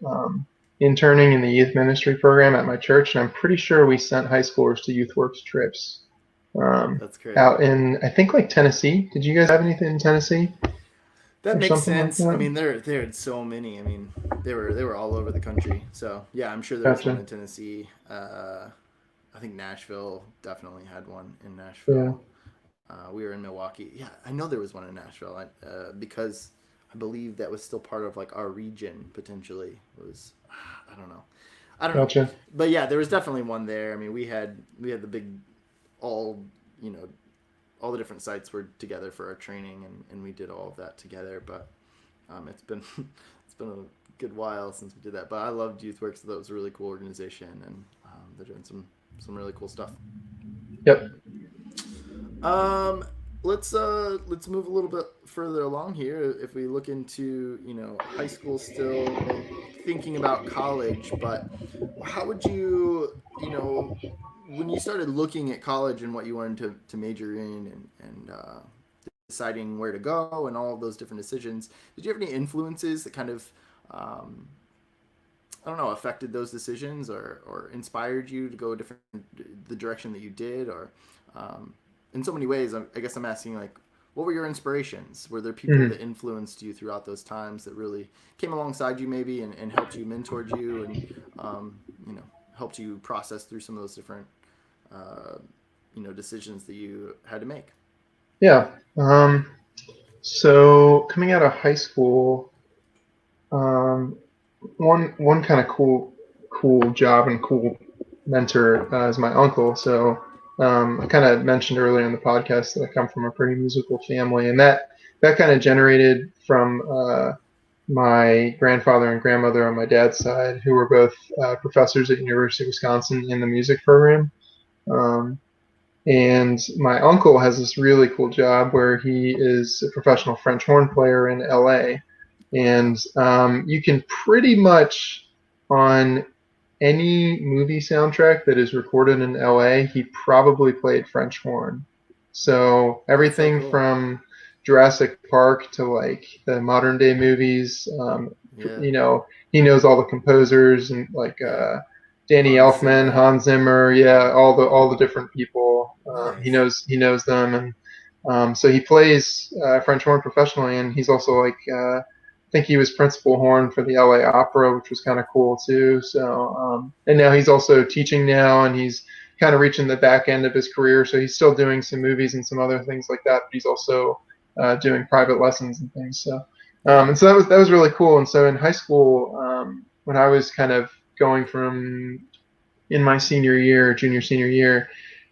interning in the youth ministry program at my church, and I'm pretty sure we sent high schoolers to youth works trips
That's crazy.
out in I think like Tennessee. Did you guys have anything in Tennessee
That
or
makes
something like
sense. I
that?
mean, there had so many. I mean, they were all over the country. So yeah, I'm sure there was one
Gotcha.
in Tennessee. I think Nashville definitely had one in
Yeah.
Nashville. We were in Milwaukee. Yeah, I know there was one in Nashville. Because I believe that was still part of like our region potentially. I don't know. I don't know.
Gotcha.
But yeah, there was definitely one there. I mean, we had the big all you know all the different sites were together for our training, and we did all of that together. But it's been it's been a good while since we did that. But I loved YouthWorks. That was a really cool organization, and they're doing some really cool stuff.
Yep.
Um, let's move a little bit further along here. If we look into high school, still thinking about college, but how would you when you started looking at college and what you wanted to major in, and deciding where to go and all of those different decisions, did you have any influences that kind of um, I don't know, affected those decisions, or inspired you to go different the direction that you did, or um, in so many ways? I guess I'm asking, like, what were your inspirations? Were there people
Hmm.
that influenced you throughout those times that really came alongside you maybe, and helped you, mentored you, and um, you know helped you process through some of those different uh, decisions that you had to make?
Yeah. So coming out of high school, um, one kind of cool job and cool mentor is my uncle. So I kind of mentioned earlier in the podcast that I come from a pretty musical family, and that kind of generated from my grandfather and grandmother on my dad's side, who were both professors at University of Wisconsin in the music program. Um, and my uncle has this really cool job where he is a professional French horn player in LA. And
Wow.
you can pretty much, on any movie soundtrack that is recorded in LA, he probably played French horn. So
That's so
everything
cool.
from Jurassic Park to like the modern day movies,
Yeah.
you know, he knows all the composers and like
Yeah.
Danny
Hans
Elfman,
Zimmer.
Hans Zimmer, yeah,
Yeah.
all the different people. He
Nice.
knows them, and so he plays French horn professionally, and he's also like I think he was principal horn for the LA Opera, which was kind of cool too. So and now he's also teaching now, and he's kind of reaching the back end of his career. So he's still doing some movies and some other things like that, but he's also doing private lessons and things. So
Yeah.
and so that was really cool. And so in high school, when I was kind of going from in my senior year, junior senior year,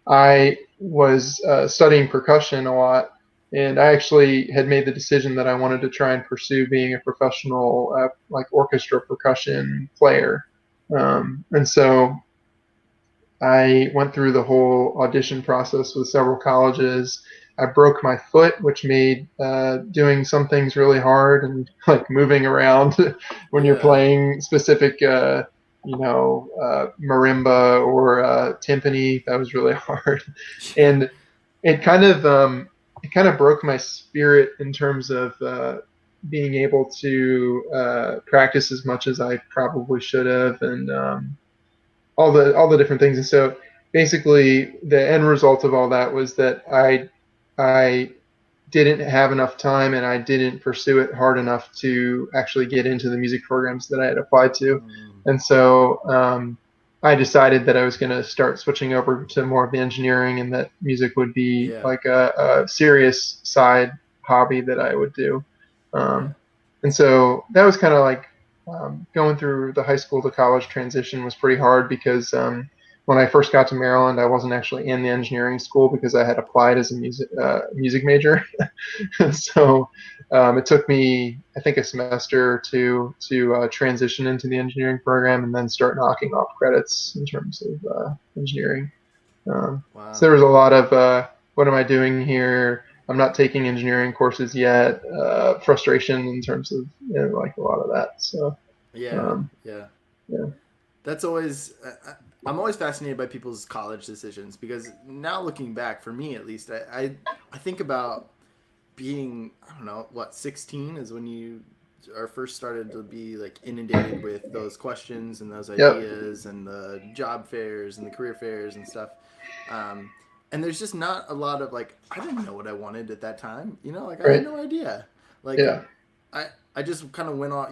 I was studying percussion a lot, and I actually had made the decision that I wanted to try and pursue being a professional like orchestra percussion player. And so I went through the whole audition process with several colleges. I broke my foot, which made doing some things really hard, and like moving around when you're
Yeah.
playing specific, marimba or timpani. That was really hard,
Yeah.
and it kind of broke my spirit in terms of being able to practice as much as I probably should have, and all the different things. And so basically the end result of all that was that I didn't have enough time, and I didn't pursue it hard enough to actually get into the music programs that I had applied to.
Mm,
And so I decided that I was going to start switching over to more of the engineering, and that music would be
yeah.
like a serious side hobby that I would do.
Yeah.
Um, and so that was kind of like going through the high school to college transition was pretty hard because when I first got to Maryland, I wasn't actually in the engineering school because I had applied as a music major. So it took me, I think, a semester or two to transition into the engineering program and then start knocking off credits in terms of engineering. So
Wow.
there was a lot of what am I doing here? I'm not taking engineering courses yet. Frustration in terms of like a lot of that. So
Yeah.
um,
Yeah.
yeah,
That's always. I'm always fascinated by people's college decisions because now looking back, for me at least, I think about being, I don't know, what, 16 is when you are first started to be like inundated with those questions and those
yep,
ideas and the job fairs and the career fairs and stuff. Um, and there's just not a lot of like, I didn't know what I wanted at that time. Like I had
right,
no idea. Like
yeah,
I just kind of went off.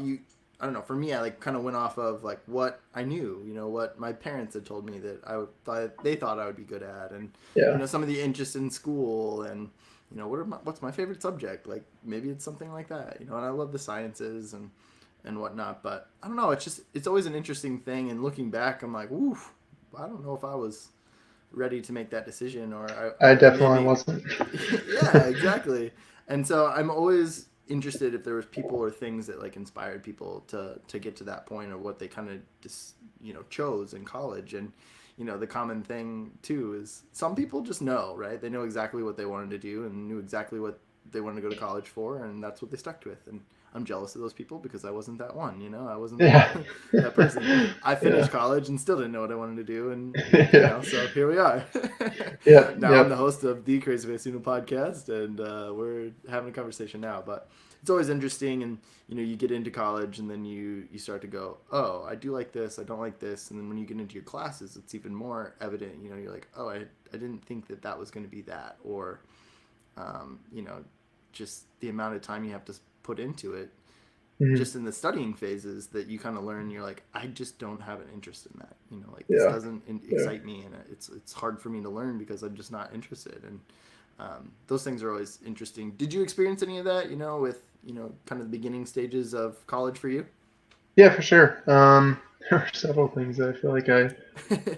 I don't know. For me, I like kind of went off of like what I knew. What my parents had told me that thought they thought I would be good at, and
yeah,
some of the interests in school, and what's my favorite subject. Like maybe it's something like that. And I love the sciences and whatnot. But I don't know. It's always an interesting thing. And looking back, I'm like, oof. I don't know if I was ready to make that decision, or
I
I
definitely
maybe.
wasn't.
Yeah, exactly. And so I'm always interested if there was people or things that like inspired people to get to that point, or what they kind of just chose in college. And the common thing too is some people just know, right? They know exactly what they wanted to do and knew exactly what they wanted to go to college for, and that's what they stuck with. And I'm jealous of those people because I wasn't that one. I wasn't
Yeah,
that person. I
yeah,
finished college and still didn't know what I wanted to do, and
yeah,
so here we are.
yeah,
Now I'm
yeah,
the host of the CrazyFaceUno Podcast, and we're having a conversation now. But it's always interesting, and you get into college, and then you start to go, oh, I do like this, I don't like this, and then when you get into your classes, it's even more evident. You're like, oh, I didn't think that was going to be that, or um, you know, just the amount of time you have to put into it
mhm,
just in the studying phases that you kind of learn. You're like, I just don't have an interest in that. Like this
yeah,
doesn't
yeah.
excite me, and it's hard for me to learn because I'm just not interested. And those things are always interesting. Did you experience any of that? With kind of the beginning stages of college for you?
Yeah, for sure. There were several things that I feel like I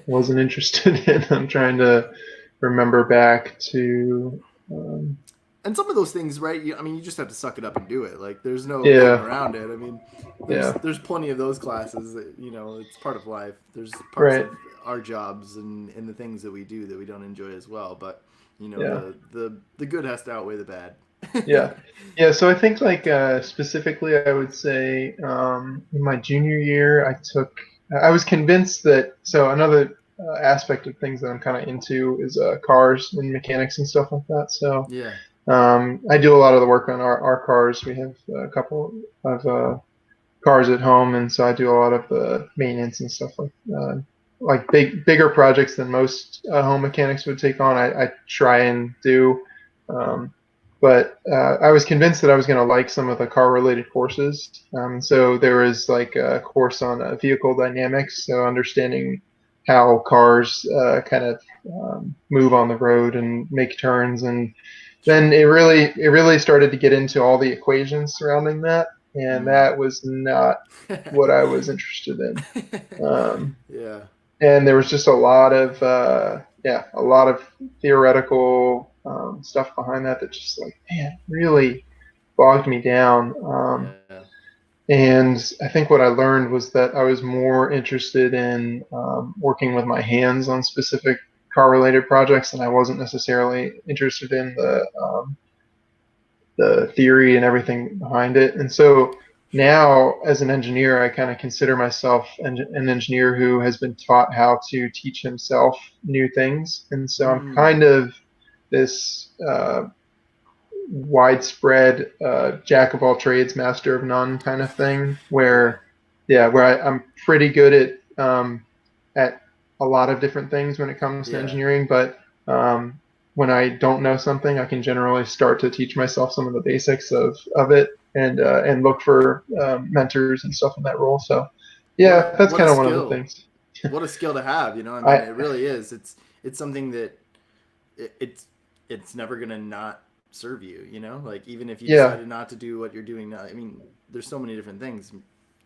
wasn't interested in. I'm trying to remember back to, um,
And some of those things, right? You just have to suck it up and do it. Like, there's no getting
yeah,
around it. I mean, there's
yeah,
there's plenty of those classes that it's part of life. There's parts
right,
of our jobs and the things that we do that we don't enjoy as well. But
yeah,
the good has to outweigh the bad.
yeah, yeah. So I think like specifically, I would say in my junior year, I was convinced that. So another aspect of things that I'm kind of into is cars and mechanics and stuff like that. So
Yeah.
I do a lot of the work on our cars. We have a couple of cars at home, and so I do a lot of the maintenance and stuff like bigger projects than most home mechanics would take on. I try and do, um, but I was convinced that I was going to like some of the car related courses. So there was like a course on vehicle dynamics, so understanding how cars kind of move on the road and make turns, and
Sure.
then it really started to get into all the equations surrounding that, and
Mm.
that was not what I was interested in. Um,
Yeah.
and there was just a lot of theoretical stuff behind that just like man really bogged me down.
Yeah.
And I think what I learned was that I was more interested in working with my hands on specific car-related projects, and I wasn't necessarily interested in the theory and everything behind it. And so now, as an engineer, I kind of consider myself an engineer who has been taught how to teach himself new things. And so I'm kind of this widespread jack of all trades, master of none kind of thing, where I'm pretty good at a lot of different things when it comes to engineering, but when I don't know something, I can generally start to teach myself some of the basics of it, and look for mentors and stuff in that role. So that's kind of one of the things.
What a skill to have, you know. I mean, it really is. It's something that it's never gonna not serve you, you know. Like, even if you decided not to do what you're doing now, I mean, there's so many different things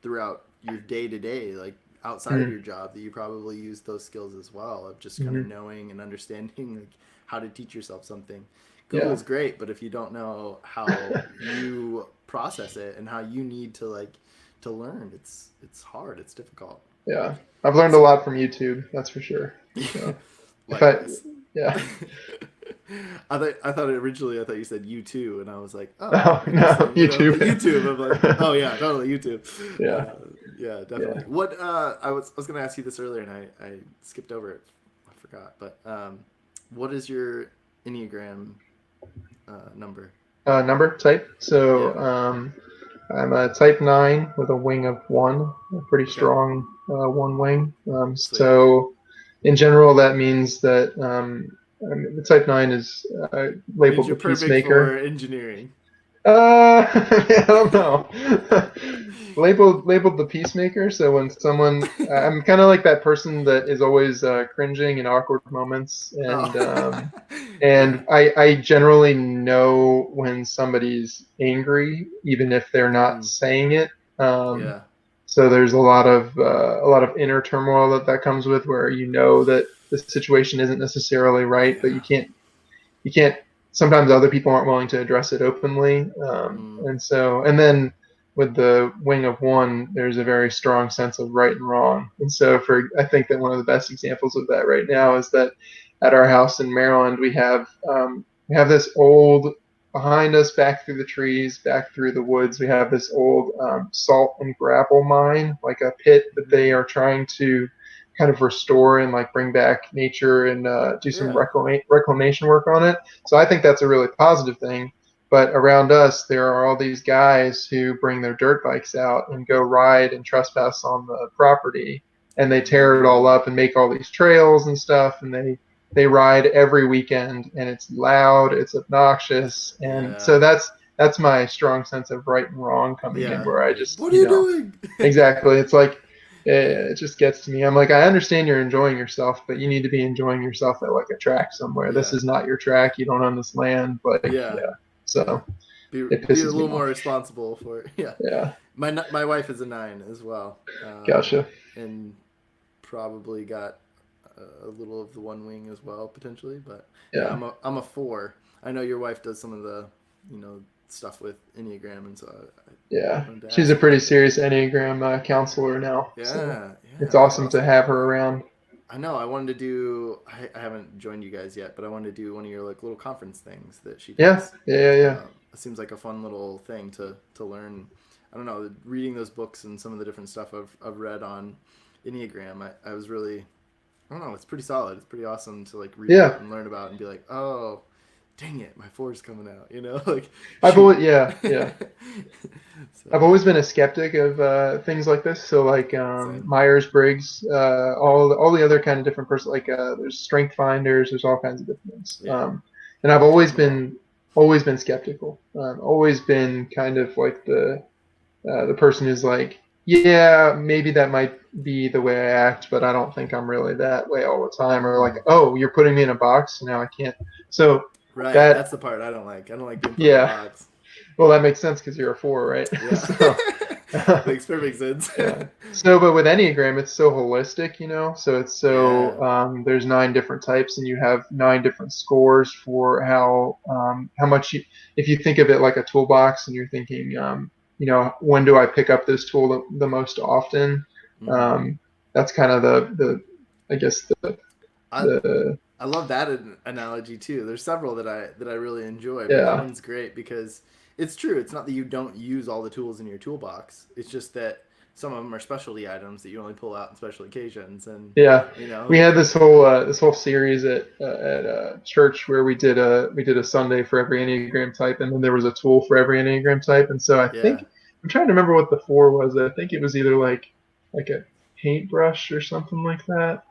throughout your day to day, like outside of your job, that you probably use those skills as well, of just kind of knowing and understanding like how to teach yourself something. Google is great, but if you don't know how you process it and how you need to learn, it's hard, it's difficult.
Yeah, I've learned a lot from YouTube, that's for sure. So,
I thought originally you said U2, and I was like,
oh no, YouTube.
YouTube. I'm like, oh yeah, totally YouTube.
Yeah,
definitely.
Yeah.
What I was going to ask you this earlier, and I skipped over it. I forgot. But what is your Enneagram number?
Number type. So I'm a type 9 with a wing of 1, a pretty strong 1 wing. So in general, that means that the type 9 is labeled the peacemaker.
For engineering.
I don't know. labeled the peacemaker. So when someone, I'm kind of like that person that is always cringing in awkward moments, and I generally know when somebody's angry, even if they're not saying it. So there's a lot of inner turmoil that comes with, where you know that the situation isn't necessarily right, but you can't. Sometimes other people aren't willing to address it openly, and then with the wing of 1, there's a very strong sense of right and wrong. And so I think that one of the best examples of that right now is that at our house in Maryland, we have this old, behind us, back through the trees, back through the woods, we have this old salt and gravel mine, like a pit that they are trying to kind of restore and like bring back nature and do some reclamation work on it. So I think that's a really positive thing. But around us, there are all these guys who bring their dirt bikes out and go ride and trespass on the property, and they tear it all up and make all these trails and stuff, and they ride every weekend, and it's loud, it's obnoxious, and so that's my strong sense of right and wrong coming in, where I just,
what are you doing?
Exactly. It's like, it just gets to me. I'm like, I understand you're enjoying yourself, but you need to be enjoying yourself at like a track somewhere. This is not your track. You don't own this land. But so
be a little more responsible for it.
Yeah.
My wife is a 9 as well.
Gotcha.
And probably got a little of the 1 wing as well, potentially. But I'm a 4. I know your wife does some of the stuff with Enneagram, and so
she's a pretty serious Enneagram counselor now. It's awesome to have her around.
I know. I wanted to do. I haven't joined you guys yet, but I wanted to do one of your like little conference things that she does.
Yeah.
It seems like a fun little thing to learn. I don't know. Reading those books and some of the different stuff I've read on Enneagram, I was really, I don't know. It's pretty solid. It's pretty awesome to like read and learn about and be like, oh, dang it, my 4's coming out, like
I've always I've always been a skeptic of things like this. So like Myers-Briggs, all the other kind of different like there's strength finders, there's all kinds of different things. And I've always been skeptical. Always been kind of like the person who's like, maybe that might be the way I act, but I don't think I'm really that way all the time. Or like, oh, you're putting me in a box, now I can't. So
that's the part I don't like. I don't like being put in a box.
Well, that makes sense because you're a 4, right?
Makes perfect sense.
So, but with Enneagram, it's so holistic, So it's so there's 9 different types, and you have 9 different scores for how much if you think of it like a toolbox, and you're thinking, when do I pick up this tool the most often? That's kind of I guess
I love that analogy too. There's several that I really enjoy, but that
yeah.
one's great because it's true. It's not that you don't use all the tools in your toolbox. It's just that some of them are specialty items that you only pull out on special occasions, and
Yeah, we
you
had
can,
this whole series at church where we did a Sunday for every Enneagram type, and then there was a tool for every Enneagram type. And so I
yeah,
think I'm trying to remember what the 4 was. I think it was either like a paintbrush or something like that.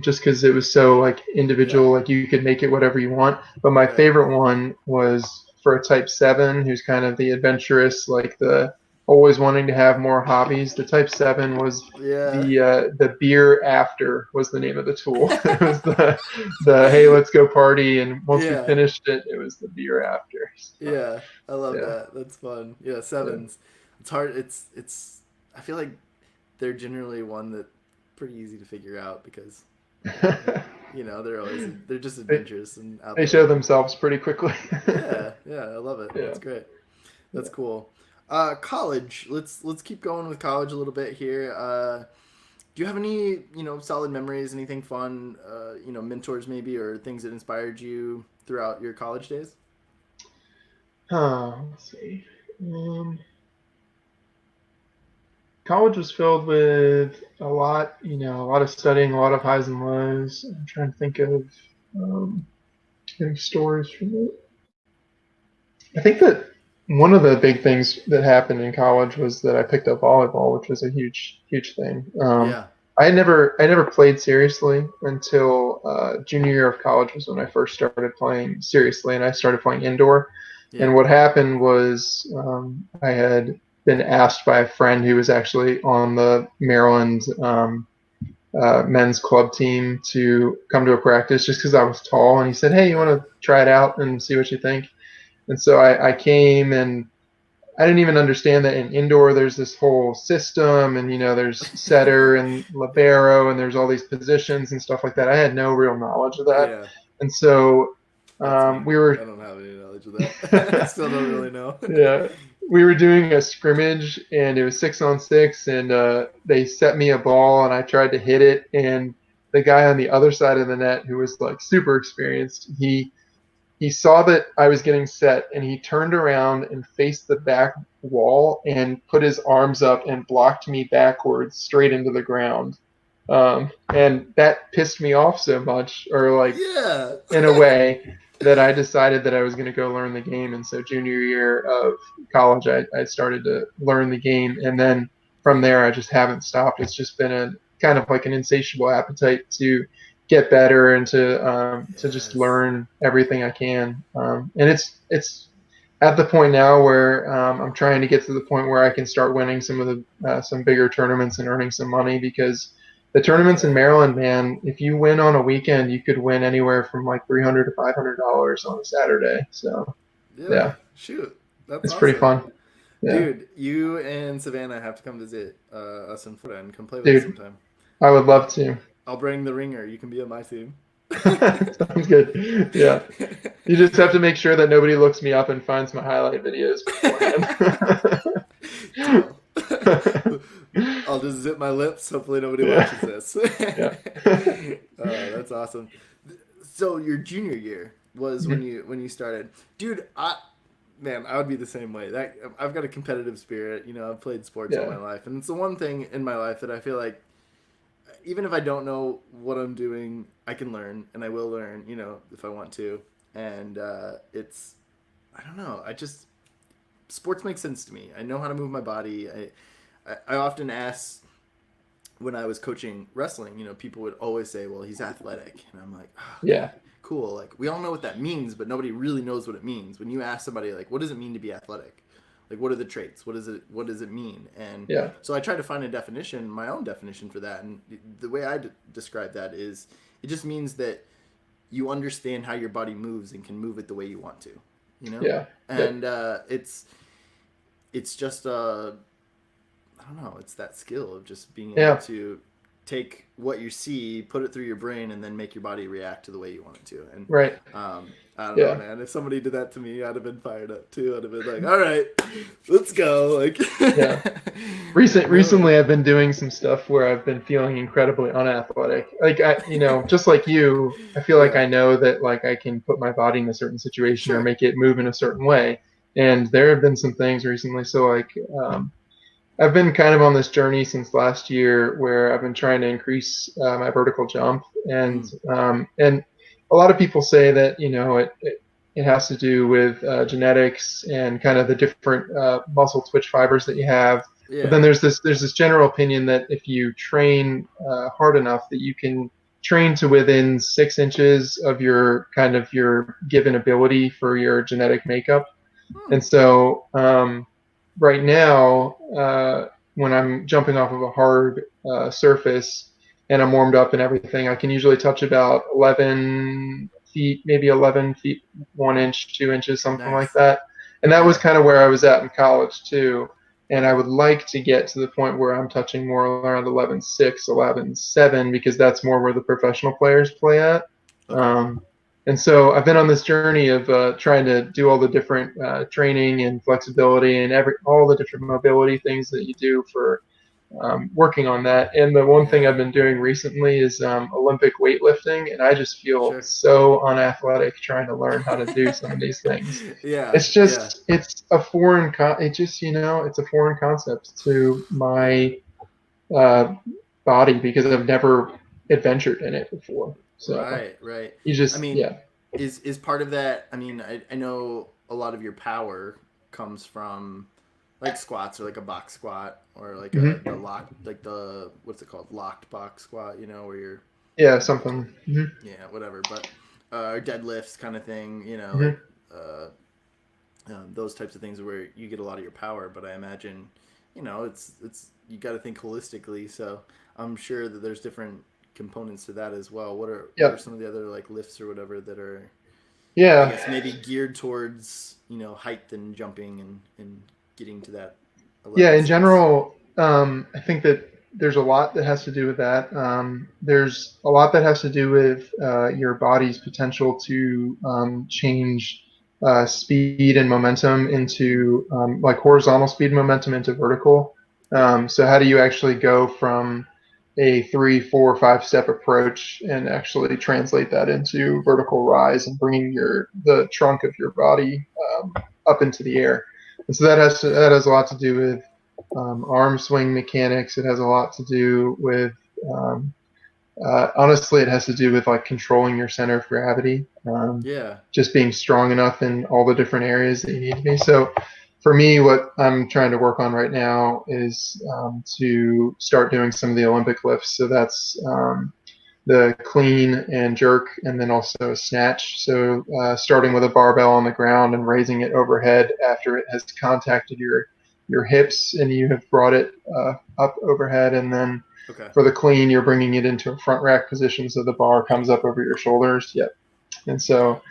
Just because it was so like individual, like you could make it whatever you want. But my
right,
favorite one was for a type 7 who's kind of the adventurous, like the always wanting to have more hobbies. The type 7 was
yeah.
the beer after was the name of the tool. It was the hey, let's go party, and once we
Yeah,
finished it, it was the beer after. So,
yeah. I love
yeah,
that. That's fun. Yeah,
yeah.
sevens. It's hard. It's. I feel like they're generally one that pretty easy to figure out because they're just
they,
adventurous and out
they show
there.
themselves pretty quickly.
Yeah, yeah, I love it.
Yeah,
That's great. That's
yeah.
cool. College. Let's keep going with college a little bit here. Do you have any solid memories? Anything fun? Mentors maybe or things that inspired you throughout your college days?
Let's see. College was filled with a lot of studying, a lot of highs and lows. I'm trying to think of um, any stories from it. I think that one of the big things that happened in college was that I picked up volleyball, which was a huge, huge thing.
Yeah,
I never played seriously until junior year of college was when I first started playing seriously, and I started playing indoor.
yeah,
And what happened was I had been asked by a friend who was actually on the Maryland men's club team to come to a practice just because I was tall, and he said, "Hey, you want
right.
to try it out and see what you think?" And so I came, and I didn't even understand that in indoor there's this whole system, and there's setter and
Yeah,
libero, and there's all these positions and stuff like that. I had no real knowledge of that,
yeah.
and so
That's me.
we
I
were
don't have any knowledge of that. I still don't really know.
yeah, we were doing a scrimmage, and it was 6-on-6, and they set me a ball, and I tried to hit it, and the guy on the other side of the net, who was like super experienced, he saw that I was getting set, and he turned around and faced the back wall and put his arms up and blocked me backwards straight into the ground. And that pissed me off so much, or like
Yeah.
in a way, that I decided that I was going to go learn the game. And so junior year of college, I started to learn the game, and then from there, I just haven't stopped. It's just been a kind of like an insatiable appetite to get better and to just
Yes.
learn everything I can. And it's at the point now where I'm trying to get to the point where I can start winning some of the some bigger tournaments and earning some money, because the
Heck
tournaments in
yeah.
Maryland, man, if you win on a weekend, you could win anywhere from like $300 to $500 on a Saturday. So
Yeah.
yeah,
Shoot. That's
it's pretty
awesome.
fun. Yeah,
Dude, you and Savannah have to come visit us in Florida and come play with us
dude,
sometime.
I would love
I'll,
to.
I'll bring the ringer. You can be on my team.
Sounds good. Yeah, you just have to make sure that nobody looks me up and finds my highlight videos beforehand.
Deal. I'll just zip my lips. Hopefully nobody
Yeah,
watches this.
yeah.
That's awesome. So your junior year was when
Mhm.
you started, dude. I would be the same way. That I've got a competitive spirit. I've played sports all my
Yeah,
life, and it's the one thing in my life that I feel like even if I don't know what I'm doing, I can learn, and I will learn. If I want to, and it's I don't know. I just sports make sense to me. I know how to move my body. I often ask when I was coaching wrestling, people would always say, "Well, he's athletic," and I'm like, oh,
yeah,
"Okay, cool." Like we all know what that means, but nobody really knows what it means. When you ask somebody like, "What does it mean to be athletic?" Like, what are the traits? What does it mean? And
yeah,
so I tried to find a definition, my own definition for that. And the way I describe that is, it just means that you understand how your body moves and can move it the way you want to,
yeah. Yep.
and it's just I don't know, it's that skill of just being able
Yeah.
to take what you see, put it through your brain, and then make your body react to the way you want it to. And
Right.
I don't know,
Yeah.
man. If somebody did that to me, I'd have been fired up too. I'd have been like, all right, let's go. Like,
Yeah.
really,
Recently, I've been doing some stuff where I've been feeling incredibly unathletic. Like just like you, I feel like
yeah,
I know that like I can put my body in a certain situation or
sure,
make it move in a certain way. And there have been some things recently. So like, I've been kind of on this journey since last year where I've been trying to increase my vertical jump,
mm,
and a lot of people say that it has to do with genetics and kind of the different muscle twitch fibers that you have. But then
yeah,
there's this general opinion that if you train hard enough, that you can train to within 6 inches of your kind of your given ability for your genetic makeup.
hmm,
And so right now, when I'm jumping off of a hard surface and I'm warmed up and everything, I can usually touch about 11 feet, maybe 11 feet, 1 inch, 2 inches, something like
nice,
that. And that was
yeah,
kind of where I was at in college too. And I
okay,
would like to get to the point where I'm touching more around 11.6, 11.7, because that's more where the professional players play at.
okay,
Um, and so I've been on this journey of trying to do all the different training and flexibility and all the different mobility things that you do for working on that. And the one thing
yeah,
I've been doing recently is Olympic weightlifting, and I just feel
sure,
so unathletic trying to learn how to do some of these things.
yeah,
It's
yeah,
just it's a foreign it just it's a foreign concept to
yeah,
my uh, body because I've never adventured in it before. So
right, right.
you
I
just
mean,
yeah.
is part of that? I mean, I know a lot of your power comes from like squats or like a box squat or like the
Hmm.
lock, like the what's it called, locked box squat, where you're
Yeah,
like,
something. Hmm.
yeah, whatever, but deadlifts kind of thing, like
Hmm.
uh, those types of things where you get a lot of your power. But I imagine, it's you got to think holistically. So I'm sure that there's different components to that as well. What are
Yep.
some of the other like lifts or whatever that are, I
Yeah.
guess, maybe geared towards height and jumping and getting to that
Yeah.
11
In
6.
general, I think that there's a lot that has to do with that. There's a lot that has to do with your body's potential to change speed and momentum into like horizontal speed and momentum into vertical.
Yeah.
So how do you actually go from a 3, 4, 5 step approach and actually translate that into vertical rise and bringing the trunk of your body up into the air? And so
Yeah.
that has a lot to do with arm swing mechanics. It has a lot to do with um, honestly, it has to do with like controlling your center of gravity,
Yeah.
just being strong enough in all the different areas that you need to be. So for me, what I'm trying to work on right now is to start doing some of the Olympic lifts. So that's the clean and jerk, and then also snatch. So starting with a barbell on the ground and raising it overhead after it has contacted your hips and you have brought it up overhead, and then
Okay.
for the clean, you're bringing it into a front rack position so the bar comes up over your shoulders. Yep. And
Okay.
so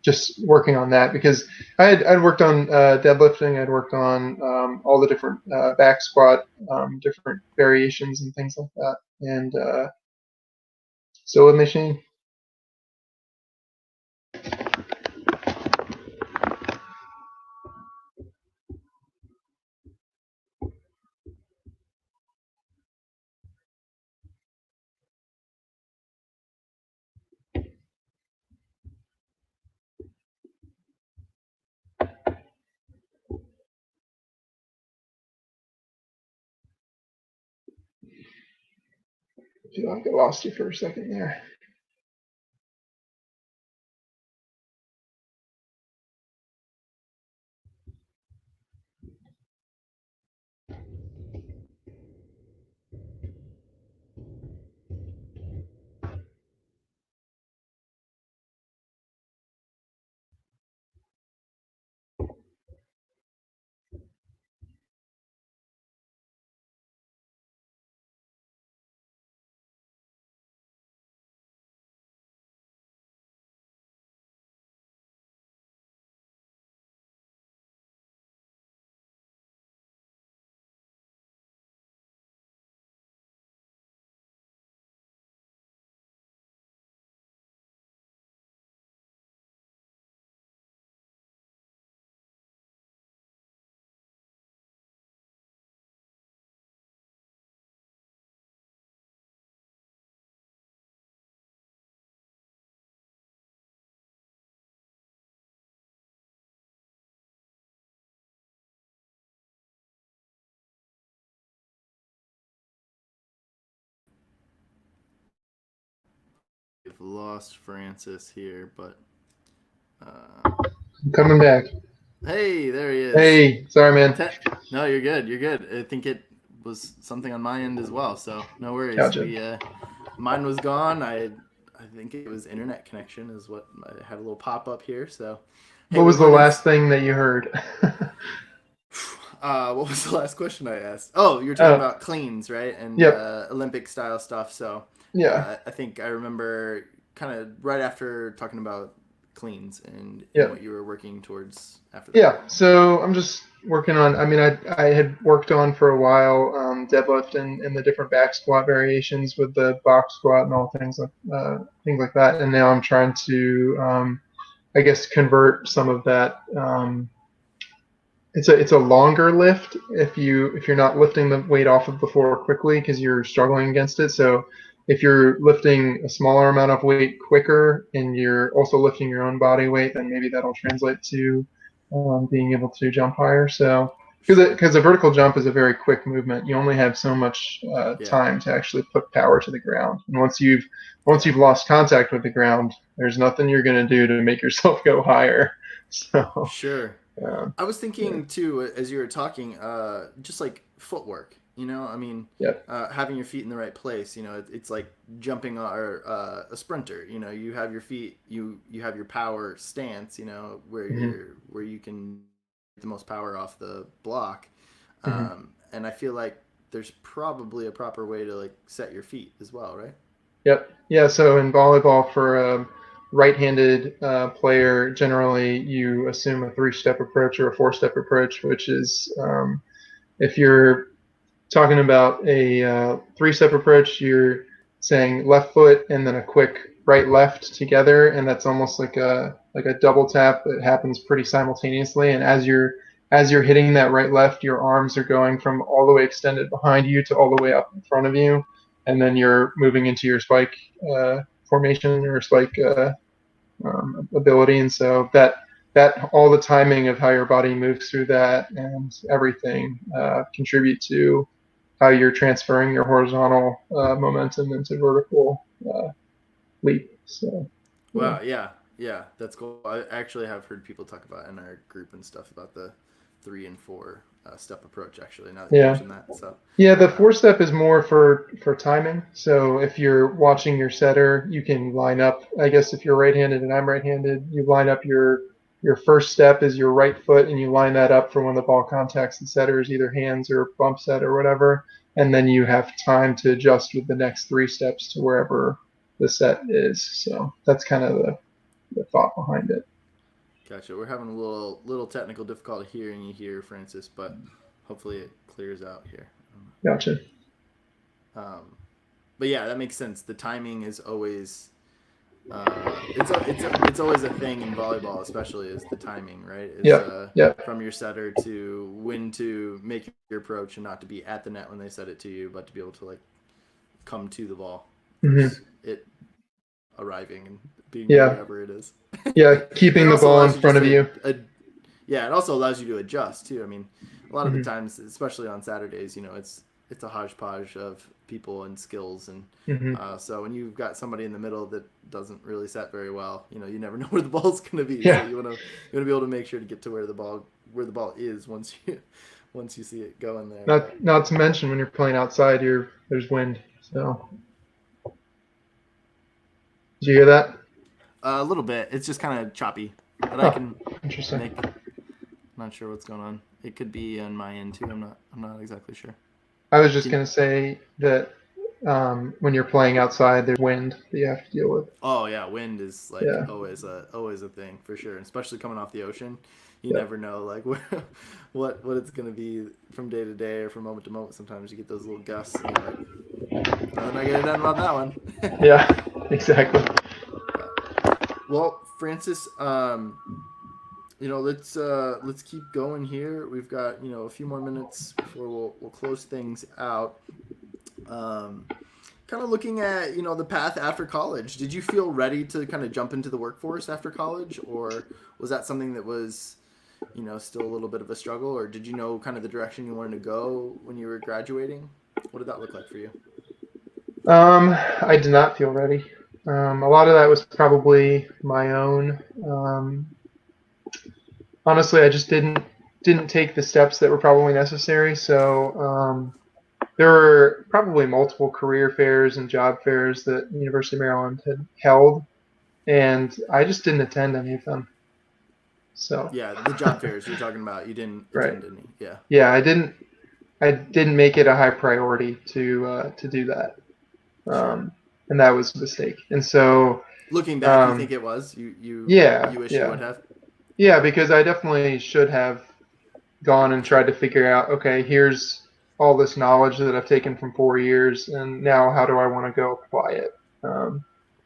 just working on that because I'd worked on deadlifting, I'd worked on all the different back squat, different variations and things like that. And so with machine. I feel like I lost you for a second there.
have lost Francis here, but
I'm coming back.
hey, there he is.
Hey, sorry, man.
No, you're good. You're good. I think it was something on my end as well, so no worries.
Gotcha.
Mine was gone. I think it was internet connection is what I had a little pop up here. So, hey,
What was the last thing that you heard?
What was the last question I asked? Oh, you're talking about cleans, right? And
Yep.
Olympic style stuff. So,
Yeah.
I think I remember kind of right after talking about cleans and
Yep.
what you were working towards after that.
Yeah. So I'm just working on. I mean, I had worked on for a while deadlift and the different back squat variations with the box squat and all things like that. And now I'm trying to, I guess, convert some of that. It's a longer lift if you're not lifting the weight off of the floor quickly because you're struggling against it. So if you're lifting a smaller amount of weight quicker and you're also lifting your own body weight, then maybe that'll translate to being able to jump higher. So because a vertical jump is a very quick movement, you only have so much time to actually put power to the ground. And once you've lost contact with the ground, there's nothing you're going to do to make yourself go higher. So
Sure. I was thinking too, as you were talking, just like footwork. I mean, having your feet in the right place. It's like jumping or a sprinter. You have your feet, you have your power stance. Where you can get the most power off the block. And I feel like there's probably a proper way to like set your feet as well, right?
Yep. Yeah. So in volleyball, for a right-handed player, generally you assume a three-step approach or a four-step approach, which is if you're talking about a three-step approach, you're saying left foot and then a quick right-left together, and that's almost like a double tap that happens pretty simultaneously. And as you're hitting that right-left, your arms are going from all the way extended behind you to all the way up in front of you, and then you're moving into your spike formation or spike ability. And so that all the timing of how your body moves through that and everything contribute to how you're transferring your horizontal momentum into vertical leap. So
wow, yeah, that's cool. I actually have heard people talk about in our group and stuff about the 3 and 4 step approach. Actually, now that you mentioned that, so
the four step is more for timing. So if you're watching your setter, you can line up. I guess if you're right-handed and I'm right-handed, you line up your first step is your right foot, and you line that up for when the ball contacts the setters, either hands or bump set or whatever, and then you have time to adjust with the next 3 steps to wherever the set is. So that's kind of the thought behind it.
Gotcha. We're having a little technical difficulty hearing you here, Francis, but hopefully it clears out here.
Gotcha.
But yeah, that makes sense. The timing is always it's always a thing in volleyball, especially is the timing, right? From your setter to when to make your approach and not to be at the net when they set it to you, but to be able to like come to the ball versus it arriving and being wherever it is.
Keeping the ball in front of you.
It also allows you to adjust too. I mean, a lot of the times, especially on Saturdays, it's a hodgepodge of people and skills, and so when you've got somebody in the middle that doesn't really set very well, you never know where the ball's going to be. So you want to be able to make sure to get to where the ball is once you see it going there.
Not to mention when you're playing outside, there's wind. So did you hear that?
A little bit. It's just kind of choppy, but I can
interesting.
Not sure what's going on. It could be on my end too. I'm not exactly sure.
I was just going to say that when you're playing outside, there's wind that you have to deal with.
Oh yeah, wind is like always a thing for sure, and especially coming off the ocean. You never know like what it's going to be from day to day or from moment to moment. Sometimes you get those little gusts and you're like, nothing I get done about that one.
Yeah, exactly.
Well, Francis, let's keep going here. We've got a few more minutes before we'll close things out. Kind of looking at the path after college. Did you feel ready to kind of jump into the workforce after college, or was that something that was still a little bit of a struggle, or did you know kind of the direction you wanted to go when you were graduating? What did that look like for you?
I did not feel ready. A lot of that was probably my own. Honestly, I just didn't take the steps that were probably necessary. So there were probably multiple career fairs and job fairs that University of Maryland had held, and I just didn't attend any of them. So
Yeah, the job fairs you're talking about, you didn't
right.
attend any. Yeah.
Yeah, I didn't make it a high priority to do that.
Sure.
And that was a mistake. And so
Looking back, you think it was?
yeah,
You wish you
yeah.
would have?
Yeah, because I definitely should have gone and tried to figure out, okay, here's all this knowledge that I've taken from 4 years, and now how do I want to go apply it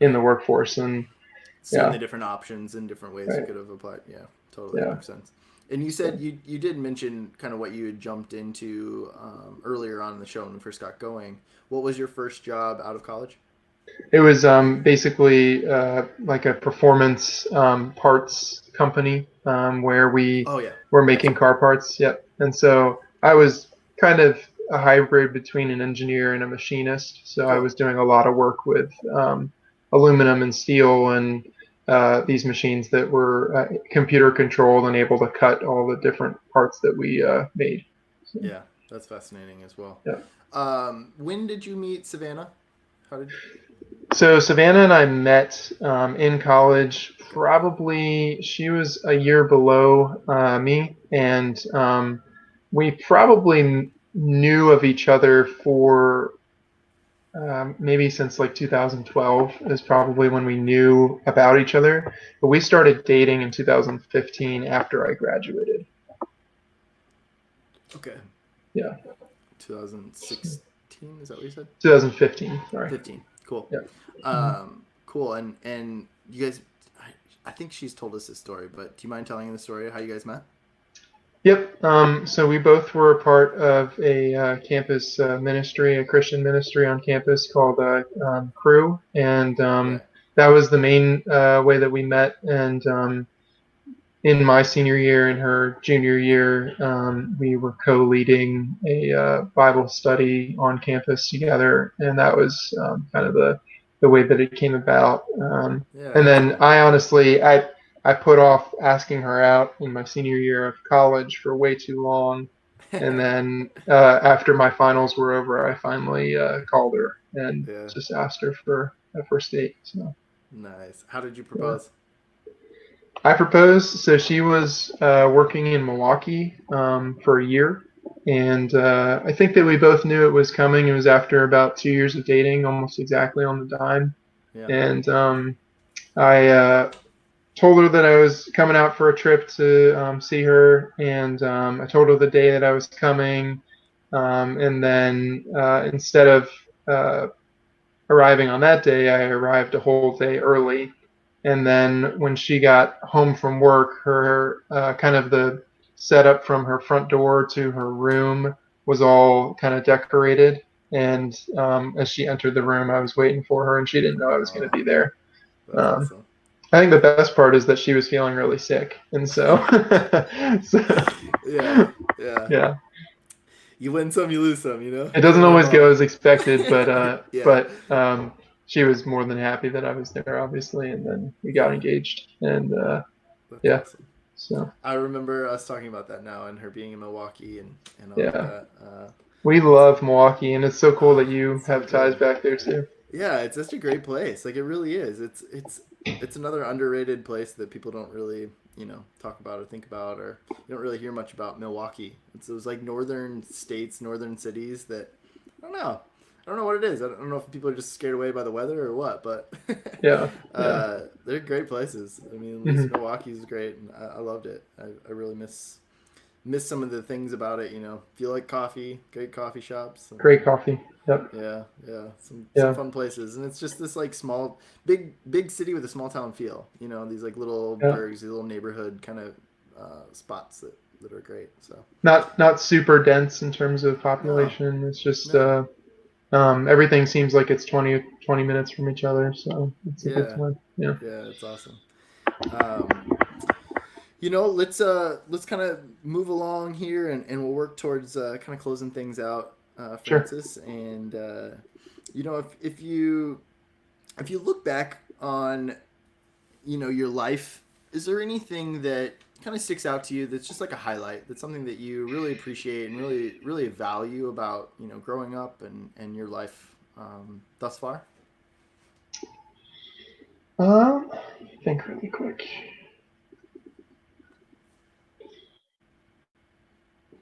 in the workforce? And
Seeing the different options and different ways you
right.
could have applied. Yeah, totally.
Yeah.
That makes sense. And you said you did mention kind of what you had jumped into earlier on in the show when we first got going. What was your first job out of college?
It was basically like a performance parts company where we
Oh yeah,
were
that's
making
right.
car parts. Yep. And so I was kind of a hybrid between an engineer and a machinist. So I
Cool.
was doing a lot of work with aluminum and steel and these machines that were computer controlled and able to cut all the different parts that we made. So,
Yeah, that's fascinating as well.
yeah.
When did you meet Savannah? How did?
So Savannah and I met in college. Probably she was a year below me, and we probably knew of each other for maybe since like 2012 is probably when we knew about each other. But we started dating in 2015 after I graduated.
Okay.
Yeah.
2016, is that what you said?
2015. Sorry.
15. Cool.
Yeah.
Cool. And you guys, I think she's told us this story, but do you mind telling the story of how you guys met?
Yep. So we both were a part of a campus ministry, a Christian ministry on campus called Crew, and
Right.
that was the main way that we met. And in my senior year and her junior year, we were co-leading a Bible study on campus together, and that was kind of the way that it came about.
Yeah,
And
that's
then
cool.
I honestly, I put off asking her out in my senior year of college for way too long, and then after my finals were over, I finally called her and
Yeah.
just asked her for a first date. So
Nice. How did you
yeah.
propose?
I proposed. So she was working in Milwaukee for a year, and I think that we both knew it was coming. It was after about 2 years of dating, almost exactly on the dime.
Yeah.
And I told her that I was coming out for a trip to see her, and I told her the day that I was coming. And then instead of arriving on that day, I arrived a whole day early. And then when she got home from work, her kind of the setup from her front door to her room was all kind of decorated. And as she entered the room, I was waiting for her, and she didn't know I was going
Oh,
to be there.
that's
Um,
awesome.
I think the best part is that she was feeling really sick, and so, so
Yeah. Yeah.
yeah,
You win some, you lose some, you know?
it
Gotta
doesn't
win them
always go
all.
as expected, but
Yeah.
she was more than happy that I was there, obviously, and then we got
Yeah.
engaged, and
That's
yeah,
awesome.
so
I remember us talking about that now and her being in Milwaukee and all of
yeah,
that.
we
That's
love Milwaukee, and it's so cool that you
so
have ties
good.
back there too.
Yeah, it's such a great place. Like it really is. It's another underrated place that people don't really, talk about or think about, or you don't really hear much about Milwaukee. It's those like northern states, northern cities that I don't know. I don't know what it is. I don't know if people are just scared away by the weather or what, but
Yeah, yeah,
they're great places. I mean, at least
hmm
Milwaukee's great, and I loved it. I really miss some of the things about it. If you like coffee, great coffee shops.
great coffee. Yep,
Yeah, yeah, some
yeah,
fun places, and it's just this like small, big city with a small town feel. These like little
yeah.
burgs, these little neighborhood kind of spots that are great. So
Not super dense in terms of
no,
population. It's just
no,
everything seems like it's 20 minutes from each other, so it's a good
yeah,
time. Yeah,
yeah, it's awesome. Um, let's kind of move along here, and we'll work towards kind of closing things out,
sure.
Francis. And if you if you look back on, your life, is there anything that kind of sticks out to you that's just like a highlight, that's something that you really appreciate and really really value about growing up and your life thus far?
Think really quick.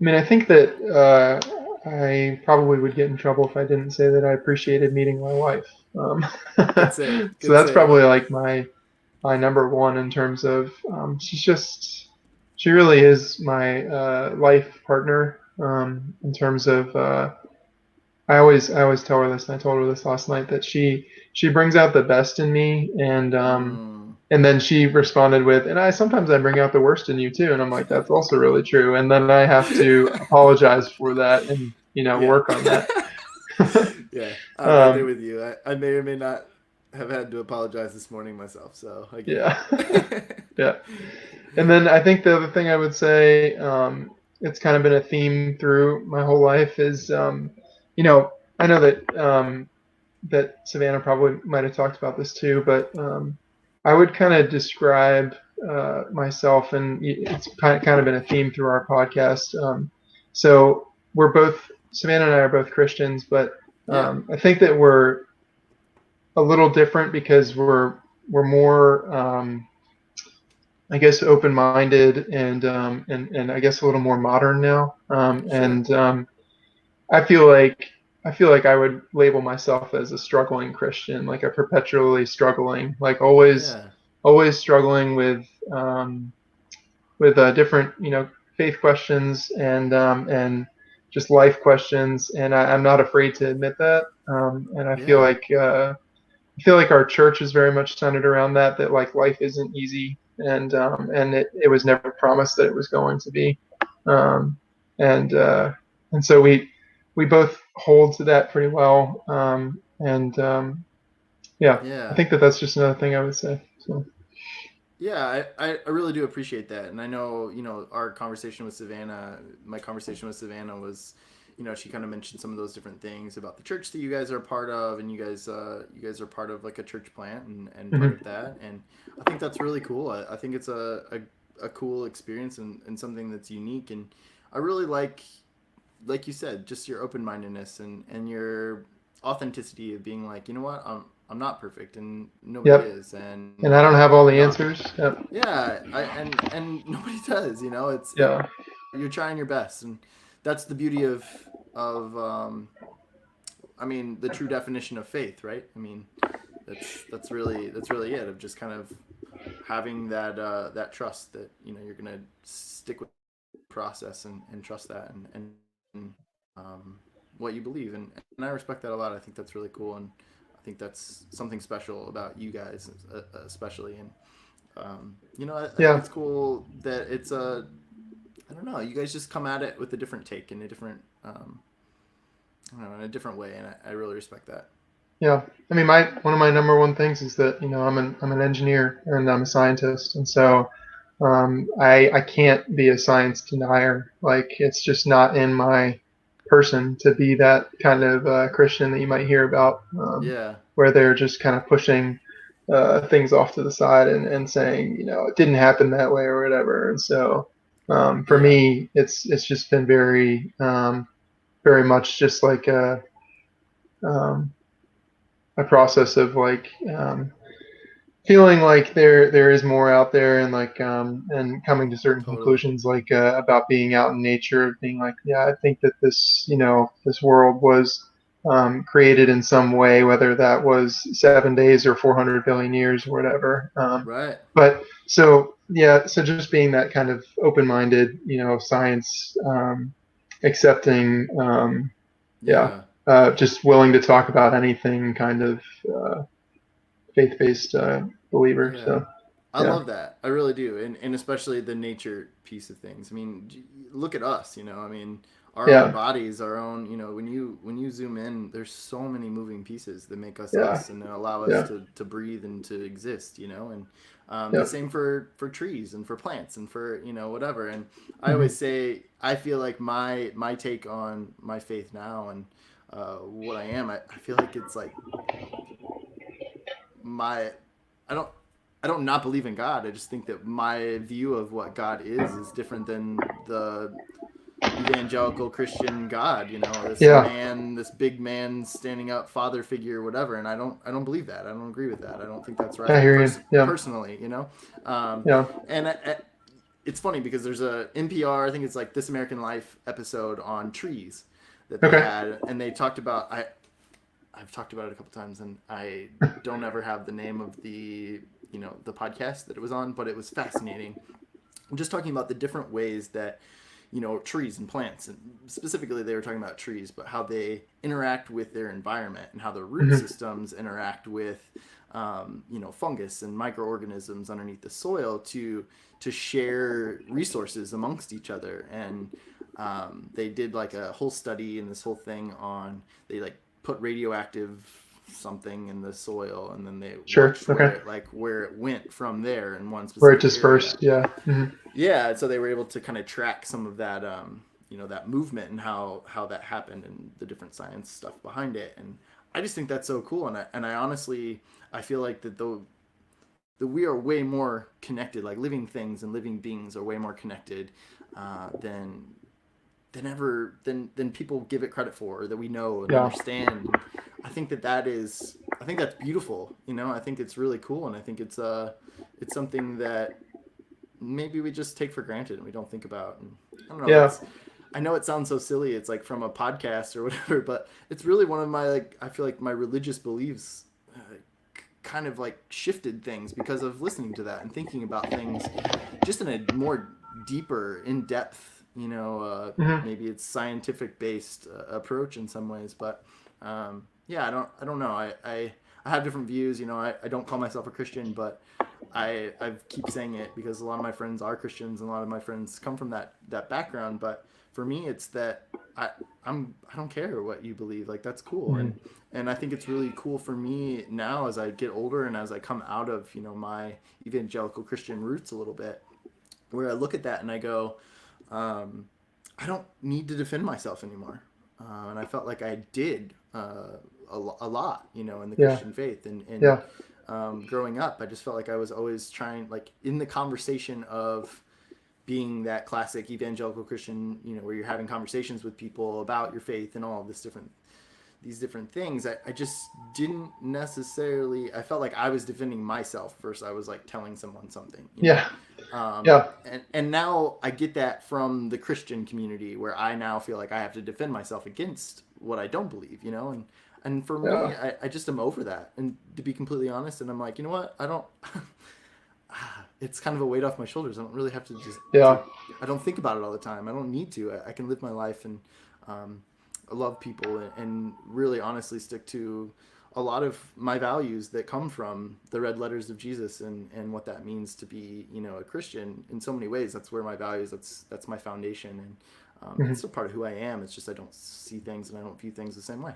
I mean, I think that I probably would get in trouble if I didn't say that I appreciated meeting my wife. Um,
Good save.
so
Good
that's
save.
probably like my number one in terms of she really is my life partner in terms of I always tell her this, and I told her this last night, that she brings out the best in me,
Mm.
and then she responded with, and I bring out the worst in you too, and I'm like, that's also really true, and then I have to apologize for that and
Yeah.
work on that.
Yeah, I'm right there
um,
with you. I may or may not have had to apologize this morning myself, so I get
yeah,
it.
yeah. And then I think the other thing I would say, it's kind of been a theme through my whole life is, you know, I know that Savannah probably might have talked about this too, but I would kind of describe myself, and it's kind of been a theme through our podcast. So we're both Savannah and I are both Christians, but
Yeah.
I think that we're a little different because we're more I guess open-minded and I guess a little more modern now.
Sure.
I feel like I would label myself as a struggling Christian, like a perpetually struggling, like
Yeah.
always struggling with different faith questions and just life questions, and I'm not afraid to admit that. And
Yeah.
I feel like our church is very much centered around that like life isn't easy, and it was never promised that it was going to be. Um, and and so we both hold to that pretty well. Yeah, I
Yeah.
think that that's just another thing I would say. So
Yeah, I really do appreciate that. And I know, our conversation with Savannah, my conversation with Savannah was, she kind of mentioned some of those different things about the church that you guys are a part of, and you guys are part of like a church plant and part of
mhm.
that. And I think that's really cool. I think it's a cool experience and something that's unique. And I really like you said, just your open mindedness and your authenticity of being like, what, I'm not perfect and nobody
Yep.
is, and
And I don't have all the answers. Yep.
yeah, and nobody does. It's
Yeah.
you're trying your best, and that's the beauty of I mean, the true definition of faith, right? I mean, that's really it, of just kind of having that trust that you're gonna stick with the process and trust that and what you believe, and I respect that a lot. I think that's really cool, and I think that's something special about you guys, especially. And I think
Yeah.
it's cool that it's a, I don't know, you guys just come at it with a different take and a different, I don't know, in a different way, and I really respect that.
Yeah. I mean, my one of my number one things is that I'm an engineer and I'm a scientist, and so I can't be a science denier. Like it's just not in my person to be that kind of Christian that you might hear about,
Yeah,
where they're just kind of pushing things off to the side and saying, it didn't happen that way or whatever. And so for
yeah,
me, it's just been very much just like um, a process of like feeling like there is more out there, and like and coming to certain
totally.
conclusions, like about being out in nature, being like, yeah, I think that this world was created in some way, whether that was 7 days or 400 billion years or whatever.
Right.
But so yeah, so just being that kind of open-minded, science accepting, yeah,
Yeah.
just willing to talk about anything, kind of faith-based believer.
Yeah.
So
I
yeah,
love that. I really do. And especially the nature piece of things. I mean, look at us, I mean, our own
yeah,
bodies, our own, when you zoom in, there's so many moving pieces that make
yeah,
us and allow us
yeah,
to breathe and to exist, and the
yeah.
same for trees and for plants and for, whatever. And I
Hmm.
always say, I feel like my take on my faith now and what I am, I feel like it's like I don't I don't not believe in God. I just think that my view of what God is different than the evangelical Christian God,
Yeah.
this big man standing up, father figure, whatever. And I don't believe that. I don't agree with that. I don't think that's
I
right.
hear you. Yeah.
Personally,
Yeah.
and it's funny because there's a NPR, I think it's like This American Life episode on trees that they
Okay.
had, and they talked about, I've talked about it a couple times, and I don't ever have the name of the podcast that it was on, but it was fascinating. I'm just talking about the different ways that trees and plants, and specifically they were talking about trees, but how they interact with their environment and how their root
Hmm.
systems interact with fungus and microorganisms underneath the soil to share resources amongst each other. And they did like a whole study and this whole thing on, they like put radioactive something in the soil, and then they
Sure.
watched
Okay.
where it went from there in one
Where it
specific area.
dispersed. Yeah. Hmm.
Yeah, so they were able to kind of track some of that, that movement and how that happened and the different science stuff behind it. And I just think that's so cool. And I honestly, I feel like that we are way more connected. Like living things and living beings are way more connected than than people give it credit for, or that we know and
Yeah.
understand. And I think that's beautiful. I think it's really cool, and I think it's something that maybe we just take for granted and we don't think about. And I don't know.
Yeah.
I know it sounds so silly. It's like from a podcast or whatever, but it's really one of my, like, I feel like my religious beliefs kind of like shifted things because of listening to that and thinking about things just in a more deeper, in depth,
Hmm.
maybe it's scientific based approach in some ways. But yeah, I don't know. I have different views. I don't call myself a Christian, but I keep saying it because a lot of my friends are Christians and a lot of my friends come from that background. But for me, it's that I don't care what you believe. Like, that's cool.
Hmm.
And I think it's really cool for me now as I get older and as I come out of my evangelical Christian roots a little bit, where I look at that and I go, I don't need to defend myself anymore. And I felt like I did a lot, in the
Yeah.
Christian faith. And
Yeah.
growing up, I just felt like I was always trying, like, in the conversation of being that classic evangelical Christian, where you're having conversations with people about your faith and all of these different things. I just didn't necessarily, I felt like I was defending myself versus I was like telling someone something.
Yeah. Yeah.
And now I get that from the Christian community, where I now feel like I have to defend myself against what I don't believe, and for me,
Yeah.
I just am over that. And to be completely honest, and I'm like, you know what, I don't, it's kind of a weight off my shoulders. I don't really have to
Yeah.
I don't think about it all the time. I don't need to. I can live my life and um, I love people, and really honestly stick to a lot of my values that come from the red letters of Jesus, and what that means to be, a Christian in so many ways. That's where my values, that's my foundation. And
Hmm.
it's still part of who I am. It's just I don't see things and I don't view things the same way.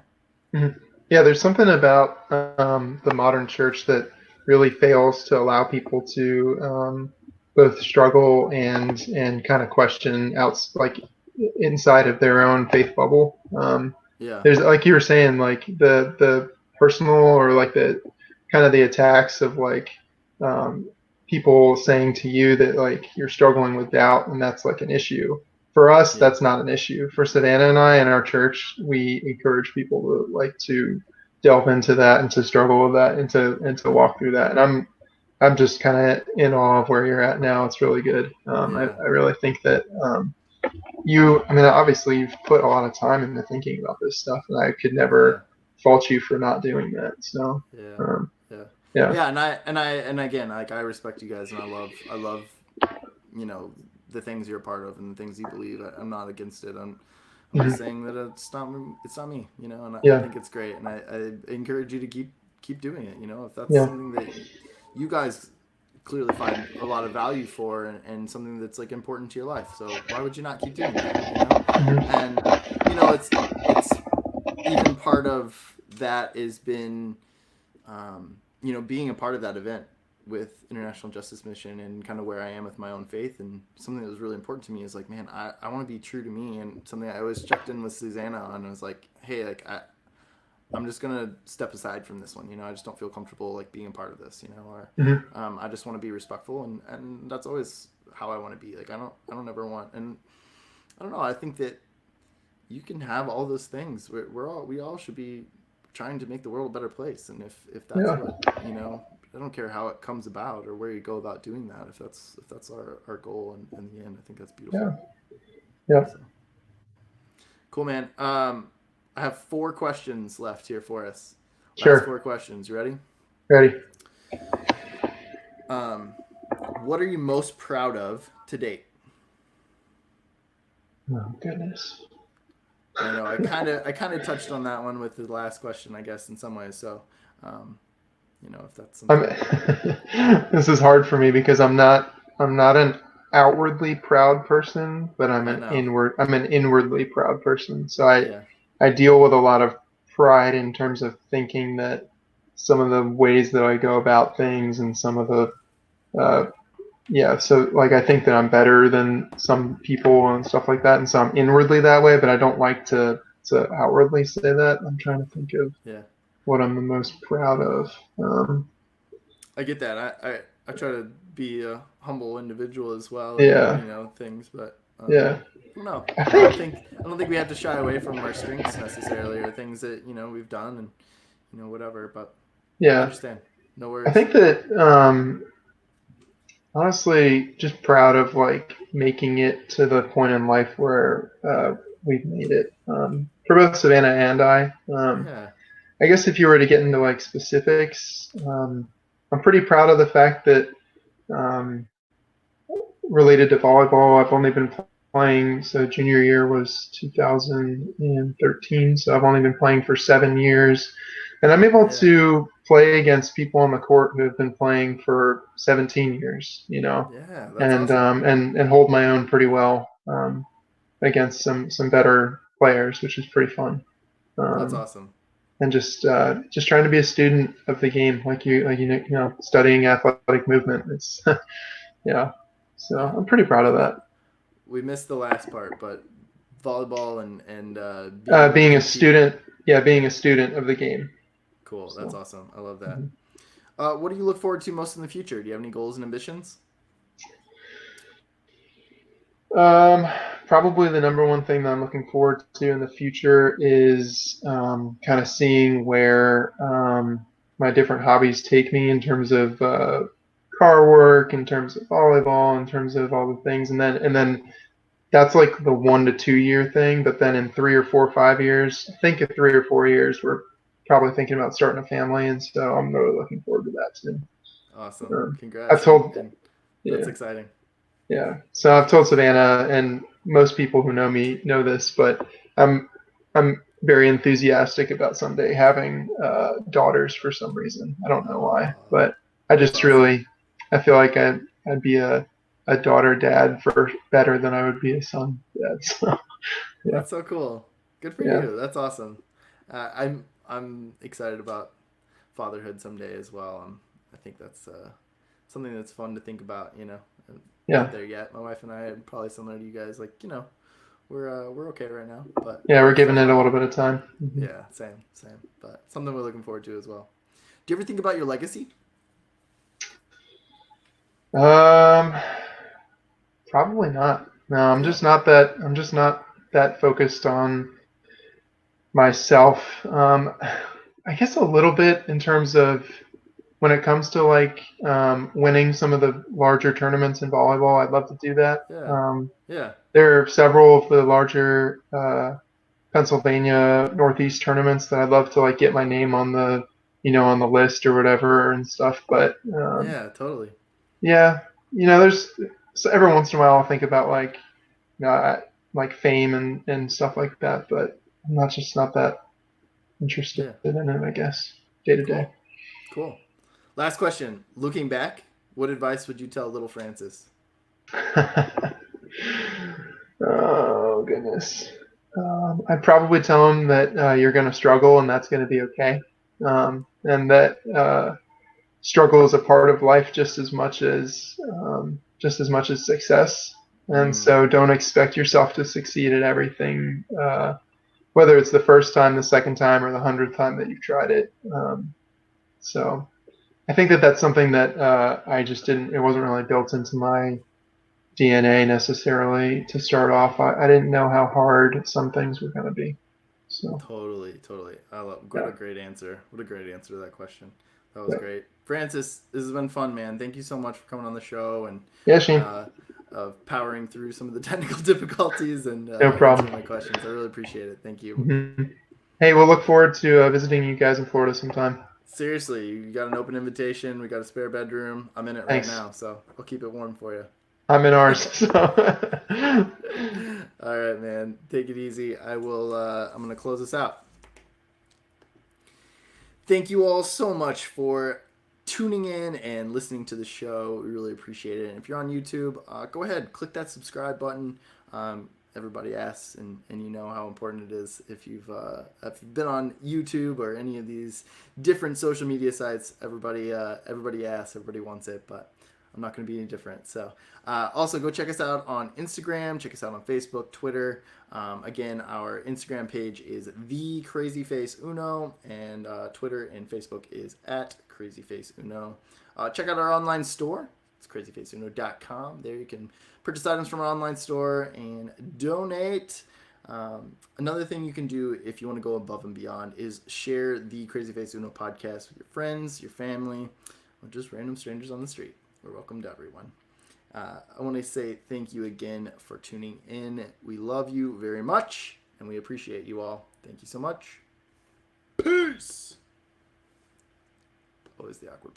Hmm. Yeah. There's something about the modern church that really fails to allow people to both struggle and kind of question out like inside of their own faith bubble.
Yeah.
There's like you were saying, like the personal or like the kind of the attacks of like um, people saying to you that like you're struggling with doubt and that's like an issue. For us,
Yeah.
that's not an issue. For Savannah and I in our church, we encourage people to like to delve into that and to struggle with that and to walk through that. And I'm just kind of in awe of where you're at now. It's really good.
Yeah.
I really think that I mean, obviously you've put a lot of time into thinking about this stuff, and I could
Yeah.
never fault you for not doing that. So,
Yeah.
um,
Yeah.
yeah.
Yeah. And again, like, I respect you guys, and I love, you know, the things you're a part of and the things you believe. I'm not against it. I'm just
Mhm.
saying that it's not me, and I
Yeah.
think it's great. And I encourage you to keep doing it. If that's
Yeah.
something that you guys clearly find a lot of value for, and something that's like important to your life. So why would you not keep doing that?
Mhm.
And it's even part of that has been, being a part of that event with International Justice Mission, and kind of where I am with my own faith. And something that was really important to me is like, man, I want to be true to me. And something I always checked in with Susanna on was like, hey, like, I'm just gonna step aside from this one. I just don't feel comfortable like being a part of this. Or I just want to be respectful, and that's always how I want to be. Like I don't ever want, and I don't know. I think that you can have all those things. We all should be trying to make the world a better place, and if that's what I don't care how it comes about or where you go about doing that. If that's our goal, and in the end, I think that's beautiful.
Yeah.
So. Cool, man. I have 4 questions left here for us.
Sure.
Last 4 questions. You ready?
Ready.
What are you most proud of to date?
Oh goodness.
I know. I kind of touched on that one with the last question, I guess, in some ways. So, if that's something.
This is hard for me because I'm not an outwardly proud person, but I'm an inwardly proud person. So I deal with a lot of pride in terms of thinking that some of the ways that I go about things and some of the so like I think that I'm better than some people and stuff like that, and so I'm inwardly that way, but I don't like to outwardly say that. I'm trying to think of what I'm the most proud of.
I get that. I try to be a humble individual as well. Things, but I don't know. I don't think we have to shy away from our strengths necessarily, or things that we've done and whatever. But I understand. No worries.
I think that honestly, just proud of like making it to the point in life where we've made it. For both Savannah and I. I guess if you were to get into like specifics, I'm pretty proud of the fact that related to volleyball, I've only been playing. So junior year was 2013. So I've only been playing for 7 years, and I'm able to play against people on the court who have been playing for 17 years.
That's awesome.
And hold my own pretty well against some better players, which is pretty fun.
That's awesome.
And just trying to be a student of the game, like studying athletic movement. It's So I'm pretty proud of that.
We missed the last part, but volleyball and
being a student. Yeah, being a student of the game.
Cool. So. That's awesome. I love that. What do you look forward to most in the future? Do you have any goals and ambitions?
Probably the number one thing that I'm looking forward to in the future is kind of seeing where my different hobbies take me in terms of car work, in terms of volleyball, in terms of all the things, and then that's like the 1 to 2 year thing. But then in 3 or 4 or 5 years, I think in 3 or 4 years, we're probably thinking about starting a family, and so I'm really looking forward to that too.
Awesome! Congrats! That's exciting.
Yeah. So I've told Savannah, and most people who know me know this, but I'm very enthusiastic about someday having daughters for some reason. I don't know why, but I just really, I feel like I'd be a daughter dad for better than I would be a son dad. So,
That's so cool. Good for you. That's awesome. I'm excited about fatherhood someday as well. I think that's something that's fun to think about. Not there yet. My wife and I are probably similar to you guys. Like we're okay right now, but
we're giving it a little bit of time.
Mm-hmm. Yeah, same. But something we're looking forward to as well. Do you ever think about your legacy?
Probably not. No, I'm just not that focused on myself. I guess a little bit in terms of when it comes to like winning some of the larger tournaments in volleyball. I'd love to do that. There are several of the larger Pennsylvania Northeast tournaments that I'd love to like get my name on the on the list or whatever and stuff. But
totally.
Yeah, there's so every once in a while I'll think about like like fame and stuff like that, but I'm not that interested in it, I guess, day to day.
Cool. Last question. Looking back, what advice would you tell little Francis?
Oh, goodness. I'd probably tell him that you're going to struggle and that's going to be okay. And that struggle is a part of life just as much as success. And so don't expect yourself to succeed at everything whether it's the first time, the second time, or the 100th time that you've tried it. So I think that that's something that I just didn't. It wasn't really built into my DNA necessarily to start off. I didn't know how hard some things were going to be. So
Totally. What
yeah,
a great answer. What a great answer to that question. That was
yeah,
great. Francis, this has been fun, man. Thank you so much for coming on the show and
yeah, Shane,
uh, powering through some of the technical difficulties and
no
answering
problem.
my questions. I really appreciate it. Thank you.
Mhm. Hey, we'll look forward to visiting you guys in Florida sometime.
Seriously, you got an open invitation. We got a spare bedroom. I'm in it right
Thanks.
now, so I'll keep it warm for you.
I'm in ours. So.
All right, man. Take it easy. I will. I'm gonna close this out. Thank you all so much for tuning in and listening to the show. We really appreciate it. And if you're on YouTube, go ahead, click that subscribe button. Everybody asks, and you know how important it is if you've been on YouTube or any of these different social media sites. Everybody asks, everybody wants it, but I'm not going to be any different. So also go check us out on Instagram, check us out on Facebook, Twitter. Again, our Instagram page is Thee CrazyFaceUno, and Twitter and Facebook is at CrazyFaceUno. Check out our online store. It's crazyfaceuno.com. There you can purchase items from our online store and donate. Another thing you can do if you want to go above and beyond is share the Crazy Face Uno podcast with your friends, your family, or just random strangers on the street. We're welcome to everyone. I want to say thank you again for tuning in. We love you very much, and we appreciate you all. Thank you so much. Peace. Always the awkward